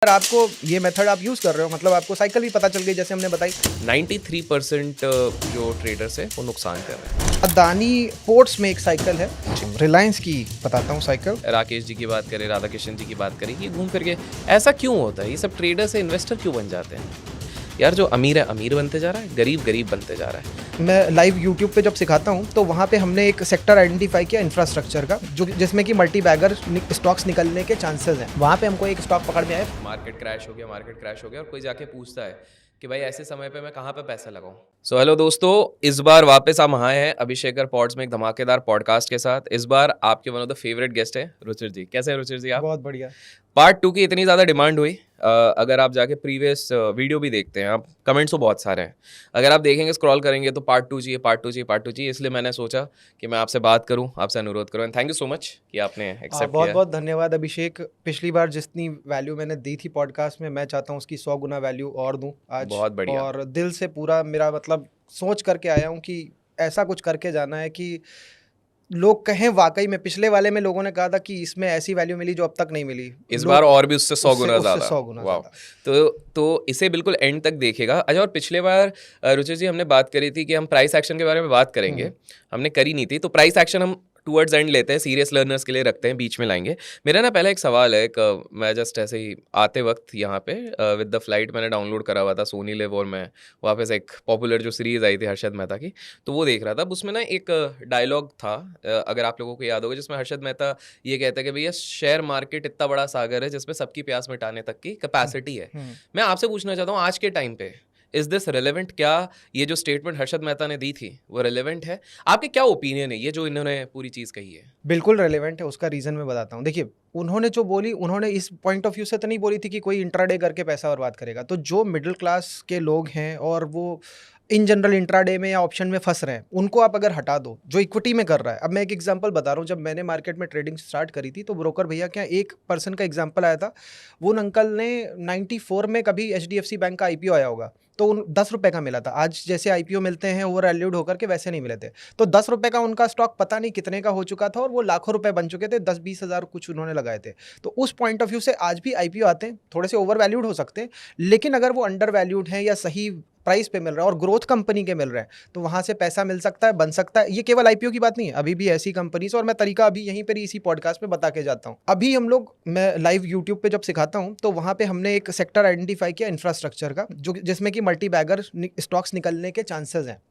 अगर आपको ये मेथड आप यूज़ कर रहे हो, मतलब आपको साइकिल भी पता चल गई जैसे हमने बताई। 93% जो ट्रेडर्स है वो नुकसान कर रहे हैं। अदानी पोर्ट्स में एक साइकिल है, रिलायंस की बताता हूँ साइकिल। राकेश जी की बात करें, राधा किशन जी की बात करें, ये घूम फिर के ऐसा क्यों होता है? ये सब ट्रेडर से इन्वेस्टर क्यों बन जाते हैं? यार जो अमीर है अमीर बनते जा रहा है, गरीब गरीब बनते जा रहा है। मैं लाइव यूट्यूब पे जब सिखाता हूँ तो वहाँ पे हमने एक सेक्टर आइडेंटिफाई किया इंफ्रास्ट्रक्चर का, जो जिसमें कि मल्टी बैगर स्टॉक्स निकलने के चांसेस हैं। वहाँ पे हमको एक स्टॉक पकड़ में आया। मार्केट क्रैश हो गया और कोई जाके पूछता है कि भाई ऐसे समय पे मैं कहाँ पे पैसा लगाऊं। सो हेलो दोस्तों, इस बार वापस हम आए हैं अभिषेकर पॉड्स में एक धमाकेदार पॉडकास्ट के साथ। इस बार आपके one of the favourite guest है रुचिर जी। कैसे हैं रुचिर जी आप? बहुत बढ़िया। पार्ट 2 की इतनी ज़्यादा डिमांड हुई। अगर आप जाके प्रीवियस वीडियो भी देखते हैं, आप कमेंट्स तो बहुत सारे हैं, अगर आप देखेंगे स्क्रॉल करेंगे तो पार्ट 2 चाहिए, पार्ट 2 चाहिए, पार्ट 2 चाहिए। इसलिए मैंने सोचा कि मैं आपसे बात करूं, आपसे अनुरोध करूं। And thank you so much कि आपने एक्सेप्ट बहुत किया। बहुत धन्यवाद अभिषेक। पिछली बार जितनी वैल्यू मैंने दी थी पॉडकास्ट में, मैं चाहता हूँ उसकी 100 गुना वैल्यू और दूँ आज। बहुत बढ़िया। और दिल से पूरा मेरा मतलब सोच करके आया हूँ कि ऐसा कुछ करके जाना है कि लोग कहें वाकई में। पिछले वाले में लोगों ने कहा था कि इसमें ऐसी वैल्यू मिली जो अब तक नहीं मिली, इस लोग बार और भी उससे 100 गुना उससे ज़्यादा। 100 गुना वाह। ज़्यादा। तो इसे बिल्कुल एंड तक देखिएगा। अच्छा, और पिछले बार रुचि जी हमने बात करी थी कि हम प्राइस एक्शन के बारे में बात करेंगे, हमने करी नहीं थी। तो प्राइस एक्शन हम टूवर्ड्स एंड लेते हैं, सीरियस लर्नर्स के लिए रखते हैं, बीच में लाएंगे। मेरा ना पहला एक सवाल है। मैं जस्ट ऐसे ही आते वक्त यहाँ पे विद द फ्लाइट मैंने डाउनलोड करा हुआ था सोनी लिव, और मैं वापस एक पॉपुलर जो सीरीज़ आई थी हर्षद मेहता की, तो वो देख रहा था। अब उसमें ना एक डायलॉग था, अगर आप लोगों को याद होगा, जिसमें हर्षद मेहता ये कहता है कि भैया शेयर मार्केट इतना बड़ा सागर है जिसमें सबकी प्यास मिटाने तक की कैपेसिटी है। मैं आपसे पूछना चाहता हूँ, आज के टाइम पे इज दिस रेलेवेंट? क्या ये जो स्टेटमेंट हर्षद मेहता ने दी थी वो रेलेवेंट है? आपके क्या ओपिनियन है ये जो इन्होंने पूरी चीज़ कही है? बिल्कुल रेलेवेंट है। उसका रीज़न मैं बताता हूँ। देखिए, उन्होंने जो बोली, उन्होंने इस पॉइंट ऑफ व्यू से तो नहीं बोली थी कि कोई इंट्राडे करके पैसा बर्बाद करेगा। तो जो मिडिल क्लास के लोग हैं और वो इन जनरल इंट्राडे में या ऑप्शन में फंस रहे हैं, उनको आप अगर हटा दो, जो इक्विटी में कर रहा है। अब मैं एक एग्जांपल बता रहा हूँ, जब मैंने मार्केट में ट्रेडिंग स्टार्ट करी थी तो ब्रोकर भैया क्या एक पर्सन का एग्जांपल आया था। वो उन अंकल ने 94 में कभी एचडीएफसी बैंक का आईपीओ आया होगा, तो उन 10 रुपये का मिला था। आज जैसे आईपीओ मिलते हैं ओवर वैल्यूड होकर के, वैसे नहीं मिले थे। तो 10 रुपये का उनका स्टॉक पता नहीं कितने का हो चुका था और वो लाखों रुपए बन चुके थे। 10-20 हज़ार कुछ उन्होंने लगाए थे। तो उस पॉइंट ऑफ व्यू से आज भी आईपीओ आते हैं, थोड़े से ओवर वैल्यूड हो सकते हैं, लेकिन अगर वो अंडर वैल्यूड हैं या सही प्राइस पे मिल रहा है और ग्रोथ कंपनी के मिल रहा है, तो वहाँ से पैसा मिल सकता है, बन सकता है। ये केवल आईपीओ की बात नहीं है, अभी भी ऐसी कंपनीज, और मैं तरीका अभी यहीं पर इसी पॉडकास्ट में बता के जाता हूँ। अभी हम लोग, मैं लाइव यूट्यूब पे जब सिखाता हूँ तो वहाँ पे हमने एक सेक्टर आइडेंटिफाई किया इंफ्रास्ट्रक्चर का, जो जिसमें कि मल्टी बैगर स्टॉक्स निकलने के चांसेस हैं।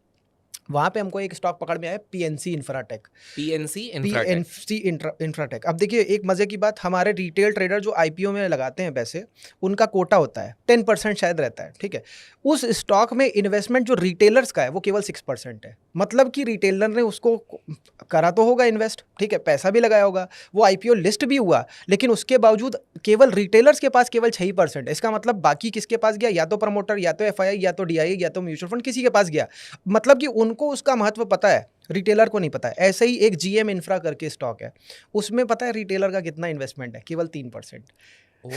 वहाँ पे हमको एक स्टॉक पकड़ में आया, पीएनसी इंफ्राटेक। PNC Infratech. अब देखिए, एक मजे की बात, हमारे रिटेल ट्रेडर जो आईपीओ में लगाते हैं पैसे, उनका कोटा होता है 10% शायद रहता है, ठीक है। उस स्टॉक में इन्वेस्टमेंट जो रिटेलर्स का है वो केवल 6% है। मतलब कि रिटेलर ने उसको करा तो होगा इन्वेस्ट, ठीक है, पैसा भी लगाया होगा, वो आईपीओ लिस्ट भी हुआ, लेकिन उसके बावजूद केवल रिटेलर्स के पास केवल 6% है। इसका मतलब बाकी किसके पास गया? या तो प्रमोटर, या तो एफआई, या तो डीआई, या तो म्यूचुअल फंड, किसी के पास गया। मतलब कि उनको उसका महत्व पता है, रिटेलर को नहीं पता है। ऐसे ही एक जीएम इंफ्रा करके स्टॉक है, उसमें पता है रिटेलर का कितना इन्वेस्टमेंट है? केवल 3%। तो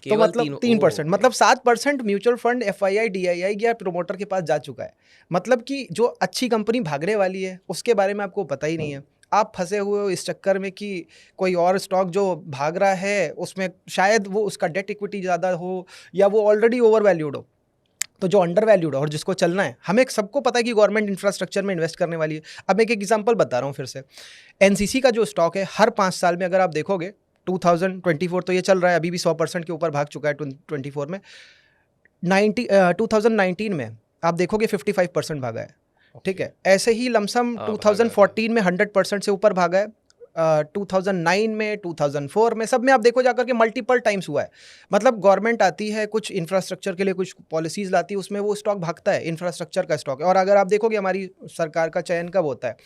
केवल मतलब 3%, मतलब 7% म्यूचुअल फंड, एफआईआई, डीआईआई या प्रोमोटर के पास जा चुका है। मतलब कि जो अच्छी कंपनी भागने वाली है उसके बारे में आपको पता ही नहीं है। आप फंसे हुए हो इस चक्कर में कि कोई और स्टॉक जो भाग रहा है उसमें शायद वो उसका डेट इक्विटी ज़्यादा हो या वो ऑलरेडी ओवर वैल्यूड हो। तो जो अंडर वैल्यूड है और जिसको चलना है, हमें सबको पता है कि गवर्नमेंट इंफ्रास्ट्रक्चर में इन्वेस्ट करने वाली है। अब मैं एक एग्जांपल बता रहा हूँ फिर से। एनसीसी का जो स्टॉक है, हर 5 साल में अगर आप देखोगे, 2024 तो ये चल रहा है, अभी भी 100% के ऊपर भाग चुका है 24 में। 2019 में आप देखोगे 55% भागा है, ठीक है। ऐसे ही लमसम 2014 में 100% से ऊपर भागा है। 2009 में, 2004 में, सब में आप देखो जाकर के मल्टीपल टाइम्स हुआ है। मतलब गवर्नमेंट आती है, कुछ इंफ्रास्ट्रक्चर के लिए कुछ पॉलिसीज लाती है, उसमें वो स्टॉक भागता है, इंफ्रास्ट्रक्चर का स्टॉक है। और अगर आप देखोगे हमारी सरकार का चयन कब होता है,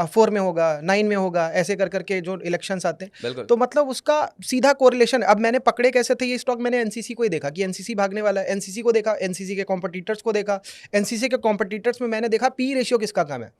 4 में होगा, 9 में होगा, ऐसे कर करके जो इलेक्शंस आते हैं। तो मतलब उसका सीधा कोरिलेशन। अब मैंने पकड़े कैसे थे ये स्टॉक? मैंने एनसीसी को ही देखा कि एनसीसी भागने वाला है, एनसीसी को देखा, एनसीसी के कॉम्पिटिटर्स को देखा, एनसीसी के कॉम्पिटिटर्स में मैंने देखा पी रेशियो किसका कम है,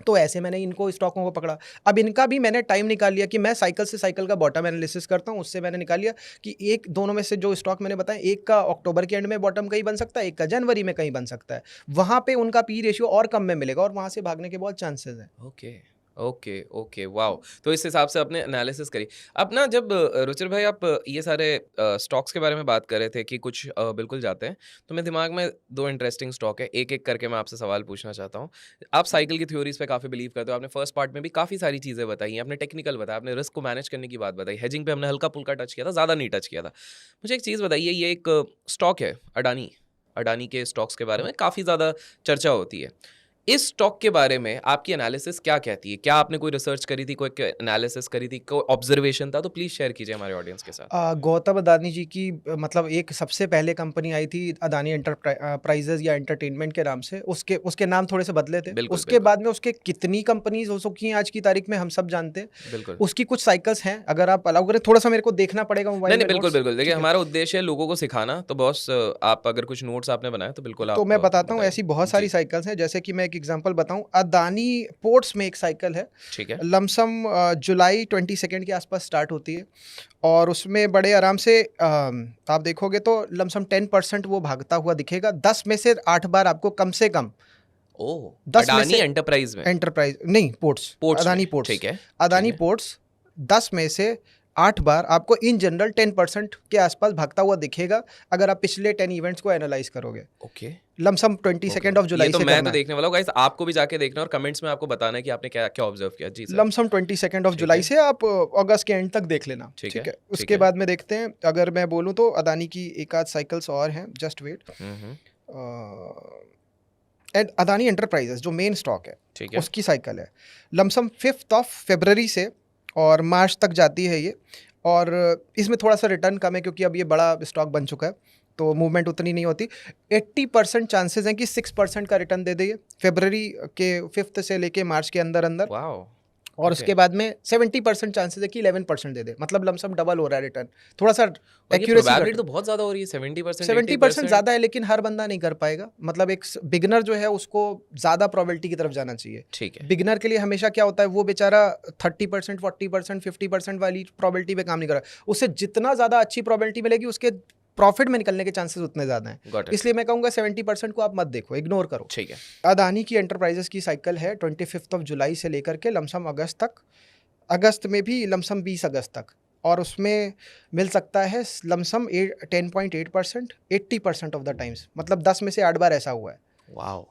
तो ऐसे मैंने इनको स्टॉकों को पकड़ा। अब इनका भी मैंने टाइम निकाल लिया कि मैं साइकिल से साइकिल का बॉटम एनालिसिस करता हूँ। उससे मैंने निकाल लिया कि एक दोनों में से जो स्टॉक मैंने बताया, एक का अक्टूबर के एंड में बॉटम कहीं बन सकता है, एक का जनवरी में कहीं बन सकता है। वहाँ पे उनका पी रेशियो और कम में मिलेगा और वहाँ से भागने के बहुत चांसेस हैं। ओके। Okay, okay, wow! तो इस हिसाब से आपने एनालिसिस करी। अब ना जब रुचिर भाई आप ये सारे स्टॉक्स के बारे में बात कर रहे थे कि कुछ बिल्कुल जाते हैं, तो मेरे दिमाग में 2 इंटरेस्टिंग स्टॉक है, एक-एक करके मैं आपसे सवाल पूछना चाहता हूँ। आप साइकिल की थ्योरीज़ पे काफ़ी बिलीव करते हो, आपने फर्स्ट पार्ट में भी काफ़ी सारी चीज़ें बताई हैं, आपने टेक्निकल बताया, आपने रिस्क को मैनेज करने की बात बताई, हेजिंग पे हमने हल्का-फुल्का टच किया था, ज़्यादा नहीं टच किया था। मुझे एक चीज़ बताइए, ये एक स्टॉक है अडानी, अडानी के स्टॉक्स के बारे में काफ़ी ज़्यादा चर्चा होती है। इस स्टॉक के बारे में आपकी एनालिसिस क्या कहती है? क्या आपने कोई रिसर्च करी थी, कोई एनालिसिस करी थी, कोई ऑब्जर्वेशन था? तो प्लीज़ शेयर कीजिए हमारे ऑडियंस के साथ। गौतम अदानी जी की मतलब एक सबसे पहले कंपनी आई थी अदानी एंटरप्राइजेज या एंटरटेनमेंट के नाम से, उसके उसके नाम थोड़े से बदले थे। बिल्कुल, उसके बिल्कुल, बाद में उसके कितनी कंपनीज हो चुकी हैं आज की तारीख में हम सब जानते हैं। बिल्कुल। उसकी कुछ साइकिल्स हैं, अगर आप अलाउ करें थोड़ा सा मेरे को देखना पड़ेगा नहीं, मोबाइल नहीं, में बिल्कुल, नोट्स, बिल्कुल। देखिए ठीक है? हमारा उद्देश्य है लोगों को सिखाना, तो बॉस आप अगर कुछ नोट्स आपने बनाए तो बिल्कुल तो आप मैं बताता हूँ, बताइए। ऐसी बहुत सारी जी, साइकिल्स हैं। जैसे कि मैं एक एग्जांपल बताऊँ, अदानी पोर्ट्स में एक साइकिल है, ठीक है। लमसम जुलाई 22 के आसपास स्टार्ट होती है और उसमें बड़े आराम से आप देखोगे तो लमसम 10% वो भागता हुआ दिखेगा। 10 में से 8 बार आपको कम से कम, ओह! 10 में अडानी से एंटरप्राइज़ में, एंटरप्राइज नहीं, पोर्ट्स, पोर्ट्स में, अदानी पोर्ट्स, ठीक है, ठीक अदानी है। पोर्ट्स 10 में से 8 बार आपको इन जनरल 10% के आसपास भागता हुआ दिखेगा, अगर आप पिछले 10 इवेंट्स को एनालाइज करोगे। Okay, lump sum okay. 22 ऑफ ये जुलाई तो से मैं करना तो है। देखने वाला हूँ गाइस, आपको भी जाके देखना है और कमेंट्स में आपको बताना है कि आपने क्या-क्या ऑब्ज़र्व किया। जी सर, लमसम 22 ऑफ ठीक जुलाई है, से आप अगस्त के एंड तक देख लेना, ठीक ठीक है, है? ठीक उसके है। बाद में देखते हैं, अगर मैं बोलूँ तो अदानी की एक आध साइकिल्स और हैं, जस्ट वेट। हुँ, हुँ, एंड अदानी एंटरप्राइजेज जो मेन स्टॉक है, ठीक है। उसकी साइकिल है लमसम 5th ऑफ फरवरी से और मार्च तक जाती है ये। और इसमें थोड़ा सा रिटर्न कम है क्योंकि अब ये बड़ा स्टॉक बन चुका है, तो मूवमेंट उतनी नहीं होती। 80% चांसेस हैं कि 6% का रिटर्न दे देगी फरवरी के 5th से लेके मार्च के अंदर अंदर। वॉव! और ओके। उसके बाद में 70% चांसेस है कि 11% दे दे, मतलब लमसम डबल हो रहा है रिटर्न। थोड़ा सा और ये एक्यूरेसी घट, प्रोबेबिलिटी तो बहुत ज़्यादा हो रही है 70%, 70% 80%। ज़्यादा है, लेकिन हर बंदा नहीं कर पाएगा। मतलब एक बिगनर जो है उसको ज़्यादा प्रोबेबिलिटी की तरफ जाना चाहिए। ठीक है, बिगनर के लिए हमेशा क्या होता है, वो बेचारा 30%, 40%, 50% वाली प्रोबेबिलिटी पे काम नहीं कर रहा है। उसे जितना ज़्यादा अच्छी प्रोबेबिलिटी मिलेगी, उसके प्रॉफिट में निकलने के चांसेस उतने ज़्यादा हैं। Got it. इसलिए मैं कहूँगा 70% को आप मत देखो, इग्नोर करो। ठीक है, अदानी की एंटरप्राइजेस की साइकिल है 25 ऑफ जुलाई से लेकर के लमसम अगस्त तक। अगस्त में भी लमसम 20 अगस्त तक, और उसमें मिल सकता है लमसम 10.8%, 80% ऑफ द टाइम्स, मतलब 10 में से 8 बार ऐसा हुआ है। वॉव!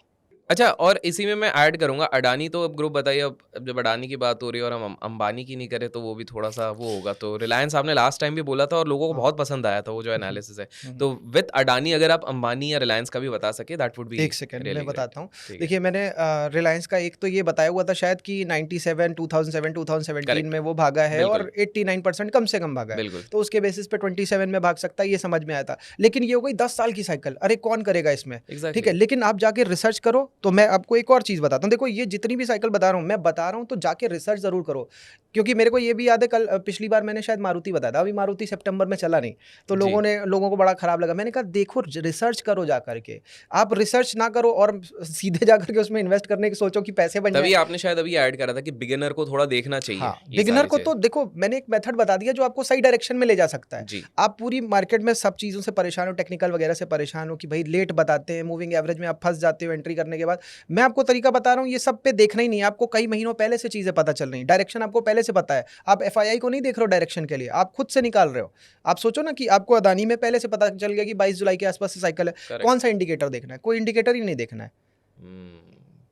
अच्छा, और इसी में मैं ऐड करूँगा अडानी, तो अब ग्रुप बताइए, अब जब अडानी की बात हो रही है और हम अंबानी की नहीं करें तो वो भी थोड़ा-सा वो होगा। तो रिलायंस आपने लास्ट टाइम भी बोला था और लोगों को हाँ। बहुत पसंद आया था वो जो हम्म, एनालिसिस है। हम्म। तो विथ अडानी अगर आप अंबानी या रिलायंस का भी बता सकें दैट वुड बी एक सेकंड मैं रियली ग्रेट। बताता हूँ। ठीक है, देखिए, मैंने रिलायंस का एक तो ये बताया हुआ था शायद कि 97, 2007, 2017 करेक्ट, में वो भागा है बिल्कुल, और 89% कम से कम भागा है। बिल्कुल। तो उसके बेसिस पे 27 में भाग सकता है, ये समझ में आया था। लेकिन ये हो गई 10 साल की साइकिल, अरे कौन करेगा इसमें? ठीक एग्ज़ैक्टली। है, लेकिन आप जाके रिसर्च करो। तो मैं आपको एक और चीज़ बताता हूँ, देखो ये जितनी भी साइकिल बता रहा हूँ, मैं बता रहा हूँ तो जाके रिसर्च ज़रूर करो। क्योंकि मेरे को ये भी याद है, कल पिछली बार मैंने शायद मारुति बताया था, अभी मारुति सितंबर में चला नहीं, तो जी, लोगों को बड़ा खराब लगा। मैंने कहा देखो, रिसर्च करो जा करके। आप रिसर्च ना करो और सीधे जाकर के उसमें इन्वेस्ट करने की सोचो कि पैसे बन जाए। तभी आपने शायद अभी ऐड करा था कि बिगिनर को थोड़ा देखना चाहिए हाँ, ये बिगिनर सारी को चीज़ें। तो देखो, मैंने एक मेथड बता दिया जो आपको सही डायरेक्शन में ले जा सकता है। जी, आप पूरी मार्केट में सब चीज़ों से परेशान हो, टेक्निकल वगैरह से परेशान हो कि भाई लेट बताते हैं, मूविंग एवरेज में आप फंस जाते हो एंट्री करने के बाद। मैं आपको तरीका बता रहा हूँ, ये सब पे देखना ही नहीं है आपको, कई महीनों पहले से चीज़ें पता चल रही हैं, डायरेक्शन आपको पहले से पता है। आप एफआईआई को नहीं देख रहे हो डायरेक्शन के लिए, आप खुद से निकाल रहे हो। आप सोचो ना कि आपको अदानी में पहले से पता चल गया कि 22 जुलाई के आसपास से साइकिल है, करेक्ट। कौन सा इंडिकेटर देखना है? कोई इंडिकेटर ही नहीं देखना है।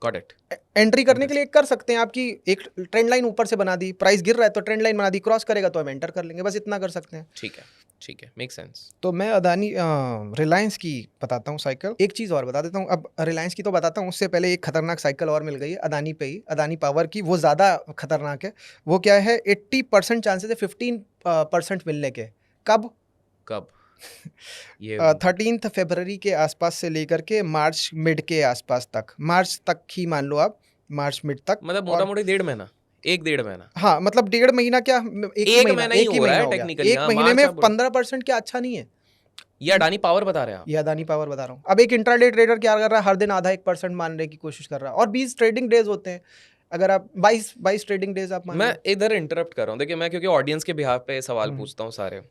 Got it. एंट्री करने के लिए इंटरेस्टिंग। कर सकते हैं, आपकी एक ट्रेंड लाइन ऊपर से बना दी, प्राइस गिर रहा है तो ट्रेंड लाइन बना दी, क्रॉस करेगा तो हम एंटर कर लेंगे, बस इतना कर सकते हैं। ठीक है, मेक सेंस। तो मैं अदानी रिलायंस की बताता हूँ साइकिल। एक चीज़ और बता देता हूँ, अब रिलायंस की तो बताता हूँ, उससे पहले एक खतरनाक साइकिल और मिल गई है अदानी पे ही, अदानी पावर की, वो ज़्यादा खतरनाक है। वो क्या है, 80% चांसेस है 15% मिलने के। कब? कब? ये 13 फरवरी के आसपास से लेकर के मार्च मिड के आसपास तक, मार्च तक ही मान लो आप, मार्च मिड तक। मतलब और मोटा-मोटी 1.5 महीना, 1 डेढ़ महीना। हाँ, मतलब 1.5 महीना क्या, एक ही 1 महीना, महीना ही एक ही हो रहा महीना है हो गया। टेक्निकली, एक हाँ, महीने मार्च में आप बोलो। 15% क्या अच्छा नहीं है? ये अडानी पावर बता रहे हैं आप? ये अदानी पावर बता रहा हूँ। अब एक इंट्राडे ट्रेडर क्या कर रहा है, हर दिन आधा 1% मानने की कोशिश कर रहा है, और 20 ट्रेडिंग डेज होते हैं। अगर आप 22 ट्रेडिंग डेज आप मान मैं लो। इधर इंटरप्ट कर रहा हूँ। देखिए मैं क्योंकि ऑडियंस के बिहाफ पे सवाल हम्म, पूछता हूँ सारे।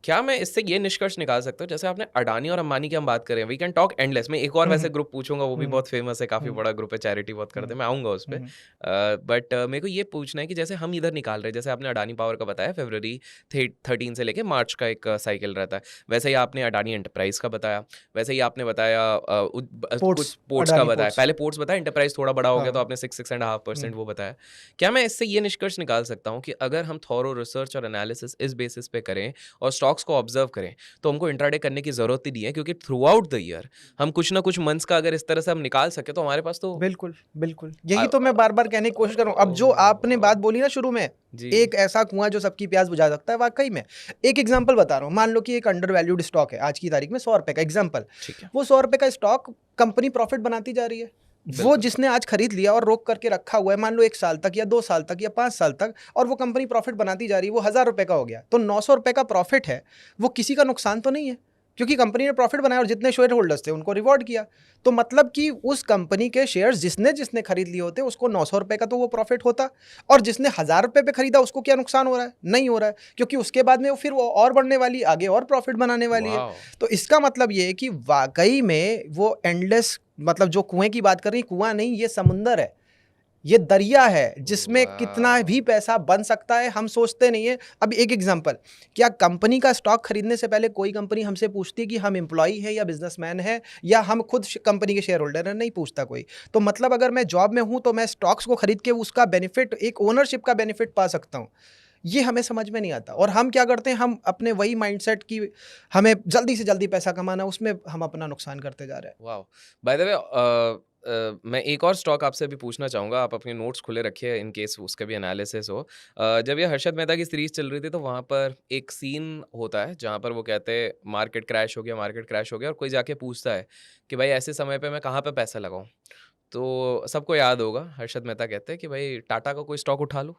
क्या मैं इससे ये निष्कर्ष निकाल सकता हूँ, जैसे आपने अडानी और अंबानी की हम बात करें, वी कैन टॉक एंडलेस। मैं एक और वैसे ग्रुप पूछूंगा, वो भी हम्म, बहुत फेमस है, काफ़ी हम्म, बड़ा ग्रुप है, चैरिटी बहुत करते हैं, हम्म, मैं आऊँगा उस पर। हम्म, बट मेरे को ये पूछना है कि जैसे हम इधर निकाल रहे हैं, जैसे आपने अडानी पावर का बताया, फरवरी 13 से लेके मार्च का एक साइकिल रहता है, वैसे ही आपने अडानी एंटरप्राइज का बताया, वैसे ही आपने बताया कुछ पोर्ट्स, पोर्ट्स का अडानी बताया, पोर्ट्स। पहले पोर्ट्स बताया, एंटरप्राइज थोड़ा बड़ा हो गया तो हाँ। आपने 6.5% हम्म, वो बताया। क्या मैं इससे ये निष्कर्ष निकाल सकता हूँ कि अगर हम थॉरो रिसर्च और एनालिसिस इस बेसिस पे करें और स्टॉक्स को ऑब्जर्व करें, तो हमको इंट्राडे करने की ज़रूरत ही नहीं है, क्योंकि थ्रू आउट द ईयर हम कुछ ना कुछ मंथ्स का अगर इस तरह से हम निकाल सके तो हमारे पास तो बिल्कुल, बिल्कुल। आ, यही तो मैं बार-बार कहने की कोशिश कर रहा हूँ। अब जो आपने बात बोली ना शुरू में, जी एक ऐसा कुआँ जो सबकी प्यास बुझा सकता है, वाक़ई में। एक एग्ज़ाम्पल बता रहा हूँ, मान लो कि एक अंडर वैल्यूड स्टॉक है, आज की तारीख में ₹100 का एग्ज़ाम्पल। ठीक है, वो ₹100 का स्टॉक कंपनी प्रॉफ़िट बनाती जा रही है। वो बिल्कुल जिसने आज खरीद लिया और रोक करके रखा हुआ है, मान लो 1 साल तक या 2 साल तक या 5 साल तक, और वो कंपनी प्रॉफ़िट बनाती जा रही है, वो ₹1000 का हो गया। तो ₹900 का प्रॉफ़िट है, वो किसी का नुकसान तो नहीं है, क्योंकि कंपनी ने प्रॉफ़िट बनाया और जितने शेयर होल्डर्स थे उनको रिवॉर्ड किया। तो मतलब कि उस कंपनी के शेयर्स जिसने खरीद लिए होते, उसको ₹900 का तो वो प्रॉफिट होता, और जिसने ₹1000 पे खरीदा उसको क्या नुकसान हो रहा है? नहीं हो रहा है, क्योंकि उसके बाद में वो फिर वो और बढ़ने वाली, आगे और प्रॉफिट बनाने वाली है। वाह तो इसका मतलब ये है कि वाकई में वो एंडलेस, मतलब जो कुएं की बात कर रही, कुआं नहीं, ये समुंदर है, ये दरिया है जिसमें कितना वाह भी पैसा बन सकता है, हम सोचते नहीं है। अब एक एग्जांपल, क्या कंपनी का स्टॉक खरीदने से पहले कोई कंपनी हमसे पूछती है कि हम एम्प्लॉई हैं या बिजनेसमैन हैं या हम खुद कंपनी के शेयर होल्डर हैं? नहीं पूछता कोई। तो मतलब अगर मैं जॉब में हूं तो मैं स्टॉक्स को खरीद के उसका बेनिफिट, एक ओनरशिप का बेनिफिट पा सकता हूं। ये हमें समझ में नहीं आता, और हम क्या करते हैं, हम अपने वही माइंडसेट की, हमें जल्दी से जल्दी पैसा कमाना, उसमें हम अपना नुकसान करते जा रहे हैं। वाह। बाय द वे मैं एक और स्टॉक आपसे भी पूछना चाहूँगा, आप अपने नोट्स खुले रखिए इन केस उसका भी एनालिसिस हो। जब ये हर्षद मेहता की सीरीज़ चल रही थी तो वहाँ पर एक सीन होता है जहाँ पर वो कहते हैं मार्केट क्रैश हो गया और कोई जाके पूछता है कि भाई ऐसे समय पे मैं कहाँ पे पैसा लगाऊँ? तो सबको याद होगा, हर्षद मेहता कहते हैं कि भाई टाटा का कोई स्टॉक उठा लो।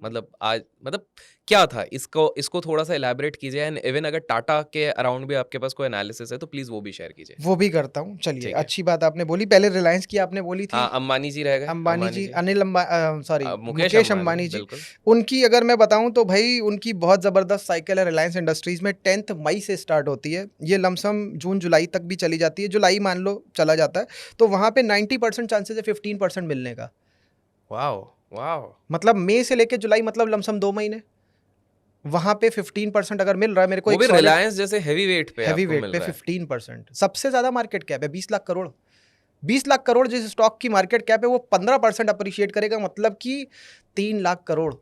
मतलब आज मतलब क्या था? इसको इसको थोड़ा-सा इलैबोरेट कीजिए, एंड इवन अगर टाटा के अराउंड भी आपके पास कोई एनालिसिस है तो प्लीज़ वो भी शेयर कीजिए। वो भी करता हूँ। चलिए, ठीक है। अच्छी बात आपने बोली। पहले रिलायंस की आपने बोली थी। हाँ, अंबानी जी रह गए, अंबानी अंबानी जी, जी। सॉरी, मुकेश मुकेश अंबानी, अंबानी जी। बिल्कुल। उनकी अगर मैं बताऊं तो भाई उनकी बहुत ज़बरदस्त साइकिल है रिलायंस इंडस्ट्रीज़ में। 10th मई से स्टार्ट होती है, ये लमसम जून जुलाई तक भी चली जाती है, जुलाई मान लो चला जाता है। तो वहाँ पे 90% चांसेस है 15% मिलने का। वाओ! वाओ! मतलब मई से लेके जुलाई, मतलब लमसम 2 महीने, वहाँ पे 15% अगर मिल रहा है मेरे को वो एक भी सॉलिड रिलायंस जैसे हेवीवेट पे हैवी आपको वेट मिल पे रहा है। 15%। सबसे ज़्यादा मार्केट कैप है, 20 लाख करोड़। 20 लाख करोड़ जिस स्टॉक की मार्केट कैप है, वो 15% अप्रिशिएट करेगा, मतलब कि 3 लाख करोड़।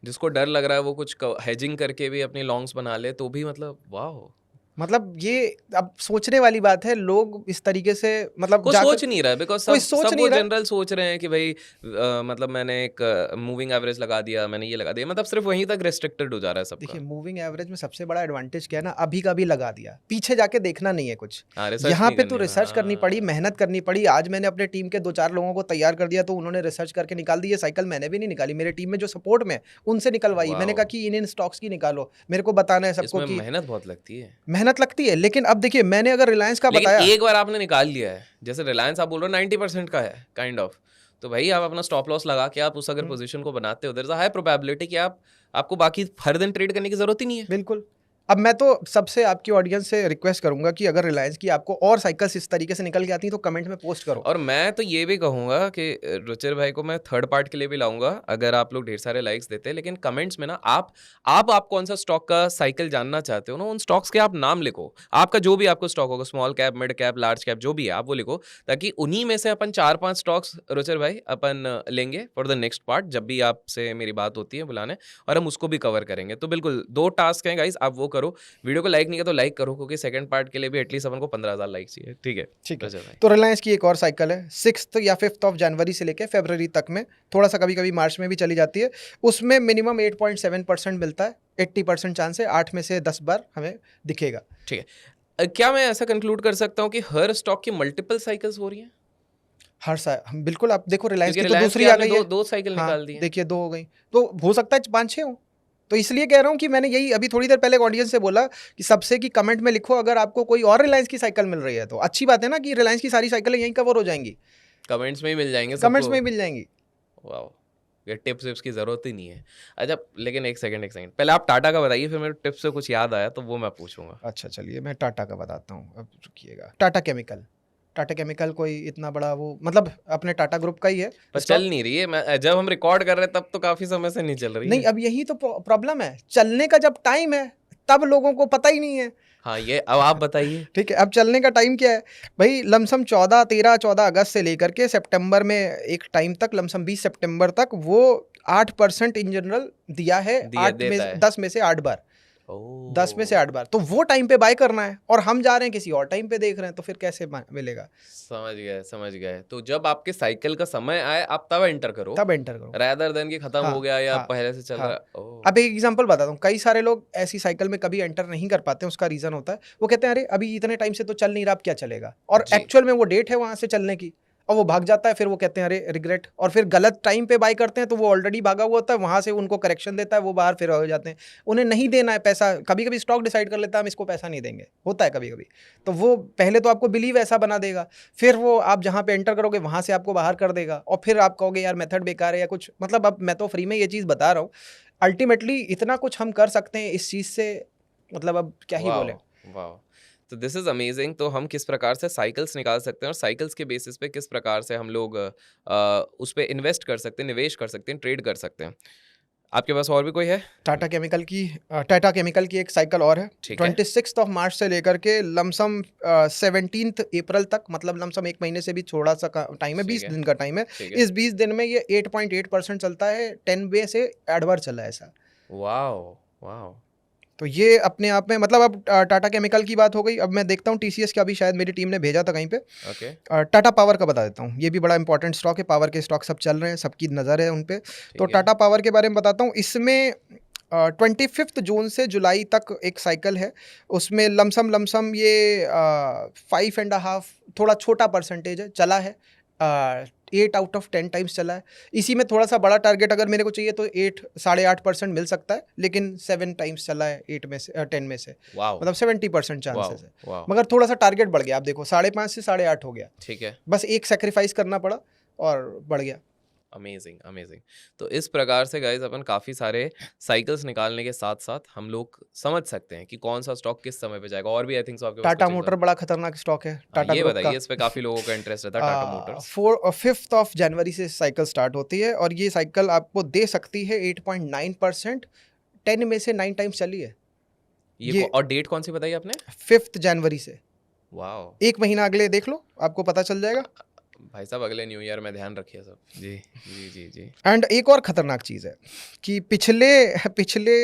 जिसको डर लग रहा है वो कुछ क हेजिंग करके भी अपनी लॉन्ग्स बना ले तो भी मतलब वाओ! मतलब ये अब सोचने वाली बात है, लोग इस तरीके से मतलब कोई जाकर, सोच नहीं रहा है, बिकॉज़ कोई सब सोच सब नहीं वो रहा है। जनरल सोच रहे हैं कि भाई मतलब मैंने एक मूविंग एवरेज लगा दिया, मैंने ये लगा दिया, मतलब सिर्फ़ वहीं तक रिस्ट्रिक्टेड हो जा रहा है देखिए, सबका। मूविंग एवरेज में सबसे बड़ा एडवांटेज क्या है ना, अभी का भी लगा दिया, पीछे जाके देखना नहीं है कुछ। हाँ, रिसर्च यहाँ नहीं पे तो करनी है। रिसर्च करनी पड़ी, हाँ, मेहनत करनी पड़ी। आज मैंने अपने टीम के 2-4 लोगों को तैयार कर दिया, तो उन्होंने रिसर्च करके निकाल दी। ये साइकिल मैंने भी नहीं निकाली, मेरे टीम में जो सपोर्ट में, उनसे निकलवाई। मैंने वाओ! कहा कि इन स्टॉक्स की निकालो, मेरे को बताना है सबको इसमें कि मेहनत बहुत लगती है। मेहनत लगती है। लेकिन अब देखिए, मैंने अगर रिलायंस का लेकिन बताया, एक बार आपने निकाल लिया है, जैसे रिलायंस आप बोल रहे हो 90% का है काइंड ऑफ, तो भाई आप अपना स्टॉप लॉस लगा के आप उस अगर हम्म, पोजीशन को बनाते हो, there is a high probability कि आपको बाकी हर दिन ट्रेड करने की जरूरत ही नहीं है। बिल्कुल। अब मैं तो सबसे आपकी ऑडियंस से रिक्वेस्ट करूँगा कि अगर रिलायंस की आपको और साइकिल्स इस तरीके से निकल के आती हैं तो कमेंट में पोस्ट करो। और मैं तो ये भी कहूँगा कि रुचिर भाई को मैं थर्ड पार्ट के लिए भी लाऊंगा अगर आप लोग ढेर सारे लाइक्स देते हैं, लेकिन कमेंट्स में ना आप कौन सा स्टॉक का साइकिल जानना चाहते हो ना, उन स्टॉक्स के आप नाम लिखो, आपका जो भी आपको स्टॉक होगा, small cap, mid cap, large cap, जो भी है आप वो लिखो, ताकि उन्हीं में से अपन 4-5 स्टॉक्स रुचिर भाई अपन लेंगे फॉर द नेक्स्ट पार्ट, जब भी आपसे मेरी बात होती है बुलाने, और हम उसको भी कवर करेंगे। तो बिल्कुल 2 टास्क हैं गाइस, आप वो करो। वीडियो को लाइक नहीं किया तो लाइक करो, क्योंकि सेकंड पार्ट के लिए भी एटलीस्ट अपन को 15,000 लाइक चाहिए। ठीक है ठीक है। रुचिर भाई। तो रिलायंस की एक और साइकिल है, 6th या 5th ऑफ जनवरी से लेके फरवरी तक में, थोड़ा सा कभी कभी मार्च में भी चली जाती है। उसमें मिनिमम 8.7% मिलता है, 80% चांस है 8 में से 10 बार हमें दिखेगा। ठीक है। क्या मैं ऐसा कंक्लूड कर सकता हूँ कि हर स्टॉक की मल्टीपल साइकिल्स हो रही हैं? हर सा हम बिल्कुल, आप देखो रिलायंस क्योंकि की तो रिलायंस की दूसरी आ आपने गई दो है। दो साइकिल हाँ, निकाल दी हैं। देखिए 2 हो गई, तो हो सकता है 5-6 हो। तो इसलिए कह रहा हूँ कि मैंने यही अभी थोड़ी देर पहले ऑडियंस से बोला कि सबसे कि कमेंट में लिखो अगर आपको कोई और रिलायंस की साइकिल मिल रही है, तो अच्छी बात है ना कि रिलायंस की सारी साइकिलें यहीं कवर हो जाएंगी, कमेंट्स में ही मिल जाएंगे कमेंट्स सबको। में ही मिल जाएंगी। वाओ! ये टिप्स विप्स की ज़रूरत ही नहीं है। अच्छा, लेकिन एक सेकंड पहले आप टाटा का बताइए, फिर मेरे टिप्स से कुछ याद आया तो वो मैं पूछूंगा। अच्छा चलिए मैं टाटा का बताता हूँ, अब रुकिएगा। टाटा केमिकल कोई इतना बड़ा वो मतलब अपने टाटा ग्रुप का ही है पर स्टॉक। चल नहीं रही है, मैं जब हम रिकॉर्ड कर रहे हैं तब तो काफ़ी समय से नहीं चल रही नहीं है। अब यही तो प्रॉब्लम है, चलने का जब टाइम है तब लोगों को पता ही नहीं है। हाँ, ये अब आप बताइए। ठीक है, अब चलने का टाइम क्या है भाई? लमसम 14 अगस्त से लेकर के सितंबर में एक टाइम तक, लमसम 20 सितंबर तक वो 8% इन जनरल दिया है। दिया देता है। 10 में से 8 बार, 10 में से ओह, 8 बार, तो वो टाइम पे बाय करना है और हम जा रहे हैं किसी और टाइम पे देख रहे हैं, तो फिर कैसे मिलेगा? समझ गए। तो जब आपके साइकिल का समय आए आप तब एंटर करो, तब एंटर करो। रादर देन कि खत्म हो हाँ गया या हाँ पहले से चल हाँ। रहा है। ओह, अब एक एग्जांपल बताता हूँ, कई सारे लोग ऐसी साइकिल में कभी एंटर नहीं कर पाते हैं। उसका रीजन होता है, वो कहते हैं अरे अभी इतने टाइम से तो चल नहीं रहा, अब क्या चलेगा? और जी। एक्चुअल में वो डेट है वहां से चलने की, और वो भाग जाता है। फिर वो कहते हैं अरे रिग्रेट, और फिर गलत टाइम पे बाय करते हैं, तो वो ऑलरेडी भागा हुआ होता है, वहां से उनको करेक्शन देता है, वो बाहर फिर हो जाते हैं। उन्हें नहीं देना है पैसा, कभी कभी स्टॉक डिसाइड कर लेता है हम इसको पैसा नहीं देंगे, होता है कभी कभी। तो वो पहले तो आपको बिलीव ऐसा बना देगा, फिर वो आप जहाँ पे एंटर करोगे वहां से आपको बाहर कर देगा, और फिर आप कहोगे यार मेथड बेकार है या कुछ। मतलब अब मैं तो फ्री में ये चीज़ बता रहा हूँ, अल्टीमेटली इतना कुछ हम कर सकते हैं इस चीज़ से, मतलब अब क्या ही बोले। वाह वाह, तो दिस इज अमेजिंग। तो हम किस प्रकार से साइकिल्स निकाल सकते हैं और साइकिल्स के बेसिस पे किस प्रकार से हम लोग उस पे इन्वेस्ट कर सकते हैं, निवेश कर सकते हैं, ट्रेड कर सकते हैं। आपके पास और भी कोई है? टाटा केमिकल की एक साइकिल और है, ठीक है। 26 मार्च से लेकर के लमसम 17 अप्रैल तक, मतलब लमसम एक महीने से भी थोड़ा सा टाइम है, ठीक 20 है। दिन का टाइम है। ठीक है। इस 20 दिन में ये 8.8% चलता है, 10 वे से 8 बार चला है ऐसा। Wow wow. तो ये अपने आप में, मतलब अब टाटा केमिकल की बात हो गई, अब मैं देखता हूँ टीसीएस का भी शायद मेरी टीम ने भेजा था कहीं पे। ओके। टाटा पावर का बता देता हूँ, ये भी बड़ा इंपॉर्टेंट स्टॉक है। पावर के स्टॉक सब चल रहे हैं, सबकी नज़र है उन पे। तो ठीक है। टाटा पावर के बारे में बताता हूँ। इसमें 25 जून से जुलाई तक एक साइकिल है, उसमें लमसम ये 5.5, थोड़ा छोटा परसेंटेज है चला है। 8 आउट ऑफ 10 टाइम्स चला है। इसी में थोड़ा सा बड़ा टारगेट अगर मेरे को चाहिए तो 8.5% मिल सकता है, लेकिन 7 टाइम्स चला है 8 में से 10 में से, वाओ। मतलब 70% वाओ चांसेस है। वाओ। मगर थोड़ा सा टारगेट बढ़ गया, आप देखो 5.5 से 8.5 हो गया, ठीक है। बस एक सेक्रीफाइस करना पड़ा और बढ़ गया। Amazing amazing. तो इस प्रकार से गाइज अपन काफ़ी सारे साइकिल्स निकालने के साथ साथ हम लोग समझ सकते हैं कि कौन सा स्टॉक किस समय पे जाएगा। और भी आई थिंक सो आपके पास टाटा कुछ मोटर बड़ा खतरनाक स्टॉक है, हाँ, टाटा ये ग्रुप का। बताइए, इस पे काफ़ी लोगों का इंटरेस्ट रहता है, टाटा मोटर्स। 5 जनवरी से साइकिल स्टार्ट होती है, और ये साइकिल आपको दे सकती है 8.9%। 10 में से 9 टाइम्स चली है ये। और डेट कौन सी बताई आपने? 5 जनवरी से, वाओ। एक महीना अगले देख लो, आपको पता चल जाएगा। भाई साहब अगले न्यू ईयर में ध्यान रखिए सब। जी जी जी जी। एंड एक और खतरनाक चीज़ है कि पिछले पिछले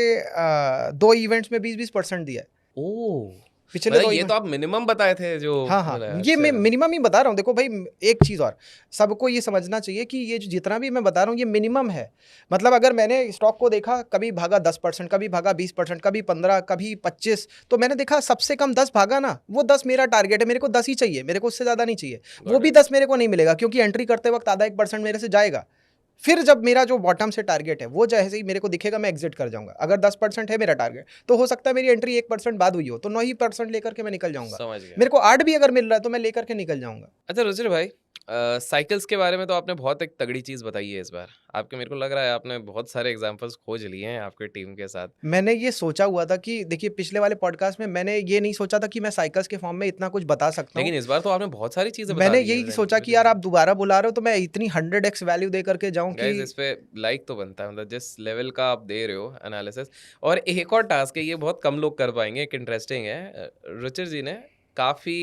2 इवेंट्स में 20% दिया है। ओह, पिछले मतलब 2 ये तो इवेंट, आप मिनिमम बताए थे जो हाँ हाँ, बोला है। ये मैं अच्छा। मिनिमम ही बता रहा हूँ। देखो भाई, एक चीज़ और, सबको ये समझना चाहिए कि ये जो जितना भी मैं बता रहा हूँ ये मिनिमम है। मतलब अगर मैंने स्टॉक को देखा, कभी भागा 10%, कभी भागा 20%, कभी 15, कभी 25, तो मैंने देखा सबसे कम 10 भागा ना, वो 10 मेरा टारगेट है, मेरे को 10 ही चाहिए, मेरे को उससे ज़्यादा नहीं चाहिए। वो Got भी it. 10 मेरे को नहीं मिलेगा, क्योंकि एंट्री करते वक्त आधा 1% मेरे से जाएगा। फिर जब मेरा जो बॉटम से टारगेट है वो जैसे ही मेरे को दिखेगा, मैं एग्जिट कर जाऊंगा। अगर 10% है मेरा टारगेट, तो हो सकता है मेरी एंट्री 1% बाद हुई हो, तो 9% लेकर के मैं निकल जाऊंगा। समझ गया। मेरे को 8 भी अगर मिल रहा है तो मैं लेकर के निकल जाऊंगा। अच्छा रुचिर भाई, साइकिल्स के बारे में तो आपने बहुत एक तगड़ी चीज़ बताई है इस बार। आपके मेरे को लग रहा है आपने बहुत सारे एग्जांपल्स खोज लिए हैं आपके टीम के साथ। मैंने ये सोचा हुआ था कि देखिए, पिछले वाले पॉडकास्ट में मैंने ये नहीं सोचा था कि मैं साइकिल्स के फॉर्म में इतना कुछ बता सकता हूँ। लेकिन इस बार तो आपने बहुत सारी चीज़ें बता मैंने दी हैं यही सोचा कि यार आप दोबारा बुला रहे हो तो मैं इतनी 100x वैल्यू दे करके जाऊं कि गाइस, इस पे लाइक तो बनता है, मतलब जिस लेवल का आप दे रहे हो एनालिसिस। और एक और टास्क है, ये बहुत कम लोग कर पाएंगे, एक इंटरेस्टिंग है। रुचिर जी ने काफ़ी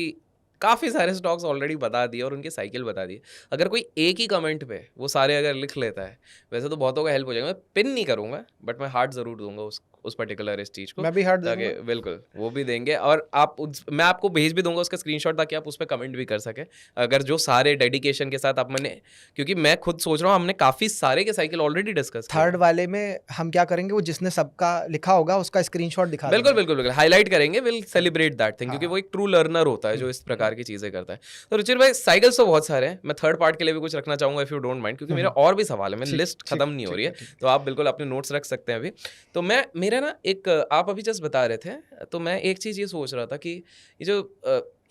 काफ़ी सारे स्टॉक्स ऑलरेडी बता दिए और उनकी साइकिल बता दी। अगर कोई एक ही कमेंट पे वो सारे अगर लिख लेता है, वैसे तो बहुतों का हेल्प हो जाएगा। मैं पिन नहीं करूँगा बट मैं हार्ट ज़रूर दूंगा उस पर्टिकुलर इस चीज़ को, मैं भी हार्ट ताकि दूंगा। बिल्कुल वो भी देंगे। और आप मैं आपको भेज भी दूंगा उसका स्क्रीनशॉट, ताकि आप उस पर कमेंट भी कर सकें। अगर जो सारे डेडिकेशन के साथ आप मैंने, क्योंकि मैं खुद सोच रहा हूँ हमने काफ़ी सारे के साइकिल ऑलरेडी डिस्कस किए थर्ड हैं। वाले में हम क्या करेंगे, वो जिसने सबका लिखा होगा उसका स्क्रीनशॉट दिखा बिल्कुल देंगे। बिल्कुल बिल्कुल हाईलाइट करेंगे, विल सेलिब्रेट दैट थिंग, क्योंकि हाँ। वो एक ट्रू लर्नर होता है जो इस प्रकार की चीज़ें करता है। तो रुचिर भाई, साइकिल्स तो बहुत सारे हैं, मैं थर्ड पार्ट के लिए भी कुछ रखना चाहूँगा इफ़ यू डोंट माइंड, क्योंकि मेरा और भी सवाल है, मेरी ठीक लिस्ट ठीक खत्म नहीं हो रही है। ठीक तो आप बिल्कुल अपने नोट्स रख सकते हैं अभी। तो मैं मेरा ना एक, आप अभी जस्ट बता रहे थे, तो मैं एक चीज़ ये सोच रहा था कि ये जो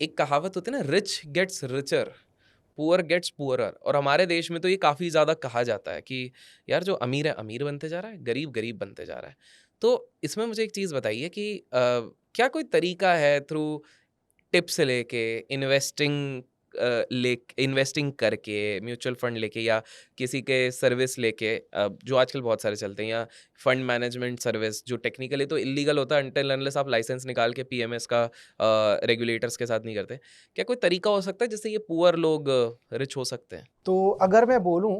एक कहावत होती है ना, rich gets richer, poor gets poorer, और हमारे देश में तो ये काफ़ी ज़्यादा कहा जाता है कि यार जो अमीर है अमीर बनते जा रहा है, गरीब गरीब बनते जा रहा है। तो इसमें मुझे एक चीज़ बताइए कि क्या कोई तरीका है थ्रू टिप्स से लेके इन्वेस्टिंग इन्वेस्टिंग करके, म्यूचुअल फंड लेके या किसी के सर्विस लेके, जो आजकल बहुत सारे चलते हैं, या फंड मैनेजमेंट सर्विस जो टेक्निकली तो इलीगल होता है अनटिल अनलेस आप लाइसेंस निकाल के पीएमएस का रेगुलेटर्स के साथ नहीं करते, क्या कोई तरीका हो सकता है जिससे ये पुअर लोग रिच हो सकते हैं? तो अगर मैं बोलूँ,